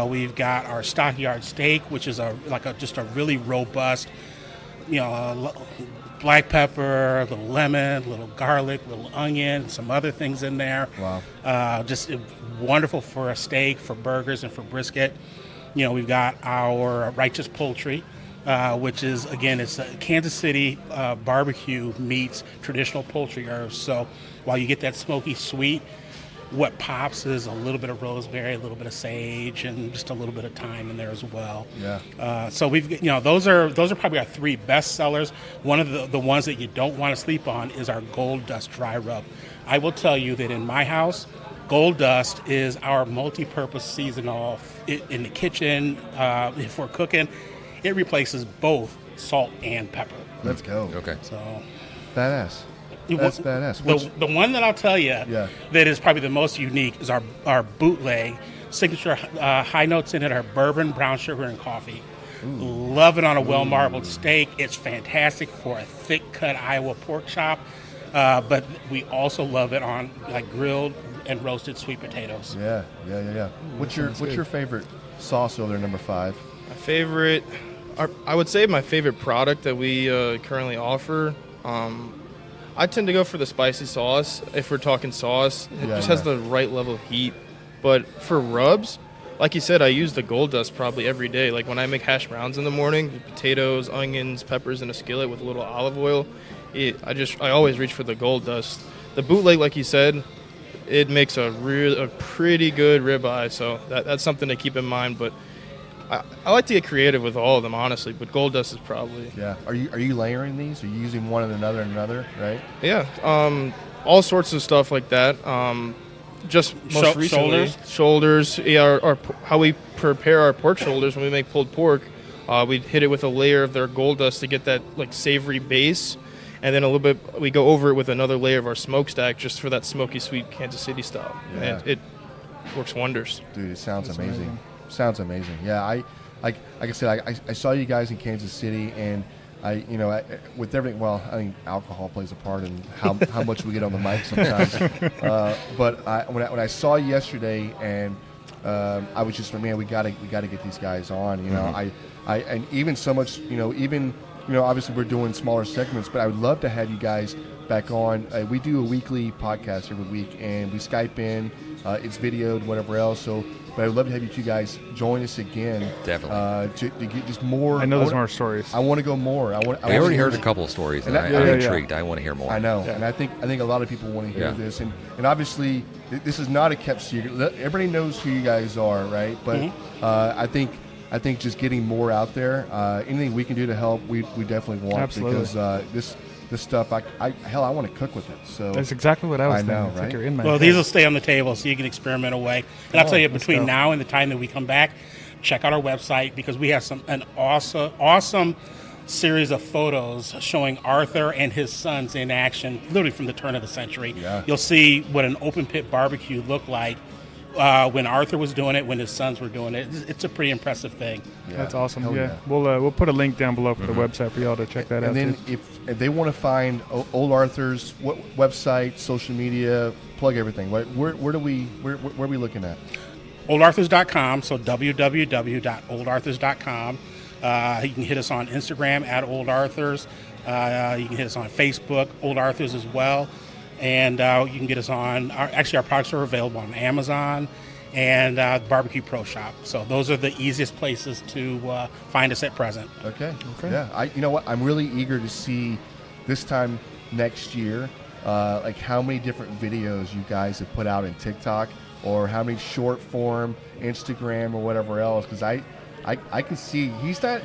We've got our stockyard steak, which is just a really robust, black pepper, a little lemon, a little garlic, a little onion, some other things in there. Wow. Just wonderful for a steak, for burgers, and for brisket. We've got our righteous poultry, which is, again, it's a Kansas City barbecue meets traditional poultry herbs. So while you get that smoky sweet, what pops is a little bit of rosemary, a little bit of sage, and just a little bit of thyme in there as well. Yeah. So we've, those are probably our 3 best sellers. One of the ones that you don't want to sleep on is our Gold Dust Dry Rub. I will tell you that in my house, Gold Dust is our multi-purpose seasonal in the kitchen. If we're cooking, it replaces both salt and pepper. Let's go. Okay. So badass. That's badass. The one that I'll tell you that is probably the most unique is our bootleg. Signature high notes in it are bourbon, brown sugar, and coffee. Ooh. Love it on a well-marbled steak. It's fantastic for a thick-cut Iowa pork chop. But we also love it on like grilled and roasted sweet potatoes. Yeah. What's your favorite sauce over there, number 5? My favorite, I would say my favorite product that we currently offer. I tend to go for the spicy sauce. If we're talking sauce, it just has the right level of heat. But for rubs, like you said, I use the Gold Dust probably every day. Like when I make hash browns in the morning, potatoes, onions, peppers in a skillet with a little olive oil. I always reach for the Gold Dust. The bootleg, like you said, it makes a pretty good ribeye. So that's something to keep in mind. But I like to get creative with all of them, honestly. But Gold Dust is probably Are you layering these? Are you using one and another, right? Yeah, all sorts of stuff like that. Just most recently, shoulders. Yeah, how we prepare our pork shoulders when we make pulled pork. We hit it with a layer of their Gold Dust to get that like savory base, and then a little bit we go over it with another layer of our smokestack just for that smoky sweet Kansas City style. Yeah. And it works wonders. Dude, it sounds amazing. Sounds amazing. Yeah, like I said, I saw you guys in Kansas City, and with everything. Well, I think alcohol plays a part in how much we get on the mic sometimes. But when I saw you yesterday, and I was just, man, we gotta get these guys on. And even so much, obviously we're doing smaller segments, but I would love to have you guys back on. We do a weekly podcast every week, and we Skype in. It's videoed, whatever else. So, but I would love to have you two guys join us again. Definitely. To get just more. I know there's more stories. I want to go more. I already heard a couple of stories, and I'm intrigued. I want to hear more. I know, and I think a lot of people want to hear this, and obviously this is not a kept secret. Everybody knows who you guys are, right? But I think just getting more out there, anything we can do to help, we definitely want. Absolutely. Because this stuff, I want to cook with it. So that's exactly what I was thinking. know, It's right? like you're in my Well, head. these will stay on the table so you can experiment away. And I'll tell you, let's between go. now and the time that we come back, check out our website because we have an awesome series of photos showing Arthur and his sons in action, literally from the turn of the century. Yeah. You'll see what an open pit barbecue looked like when Arthur was doing it, when his sons were doing it. It's a pretty impressive thing. Yeah. That's awesome. Hell Yeah, we'll put a link down below for the website for y'all to check that out. And then too. if they want to find Old Arthur's website, social media, plug everything. Where are we looking at? oldarthurs.com, so www.oldarthurs.com. You can hit us on Instagram at Old Arthurs. You can hit us on Facebook, Old Arthurs as well. And you can get us on, our products are available on Amazon and Barbecue Pro Shop. So those are the easiest places to find us at present. Okay. Yeah. You know what? I'm really eager to see this time next year, like how many different videos you guys have put out in TikTok or how many short form Instagram or whatever else. Because I can see he's not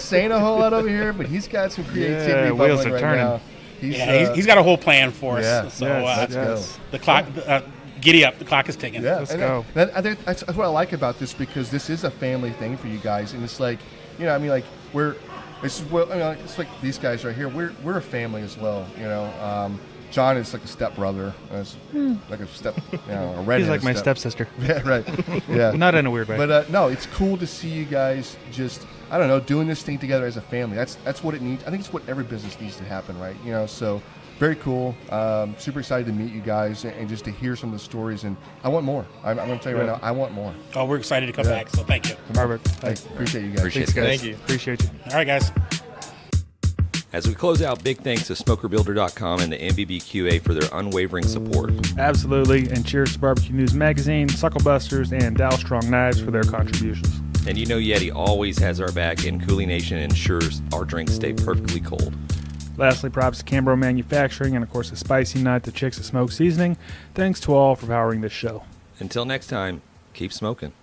saying a whole lot over here, but he's got some creativity wheels bubbling are right turning. now. He's got a whole plan for us. Yeah. So Let's go. the clock, giddy up, the clock is ticking. Yeah, Let's go. I think that's what I like about this because this is a family thing for you guys, and it's like, it's like these guys right here. We're a family as well, John is like a stepbrother, like a redhead. He's like my stepsister. Yeah, right. Yeah, not in a weird way. But no, it's cool to see you guys just doing this thing together as a family. That's what it needs. I think it's what every business needs to happen, right? So very cool. Super excited to meet you guys and just to hear some of the stories. And I want more. I'm going to tell you right now, I want more. Oh, we're excited to come back. So thank you. Perfect. Hey, appreciate you guys. Appreciate Thanks, it. guys. Thank you. Appreciate you. All right, guys. As we close out, big thanks to SmokerBuilder.com and the NBBQA for their unwavering support. Absolutely. And cheers to Barbecue News Magazine, Sucklebusters, and Dow Strong Knives for their contributions. And Yeti always has our back, and Cooling Nation ensures our drinks stay perfectly cold. Lastly, props to Cambro Manufacturing and, of course, the Spicy Nut, the Chicks at Smoke Seasoning. Thanks to all for powering this show. Until next time, keep smoking.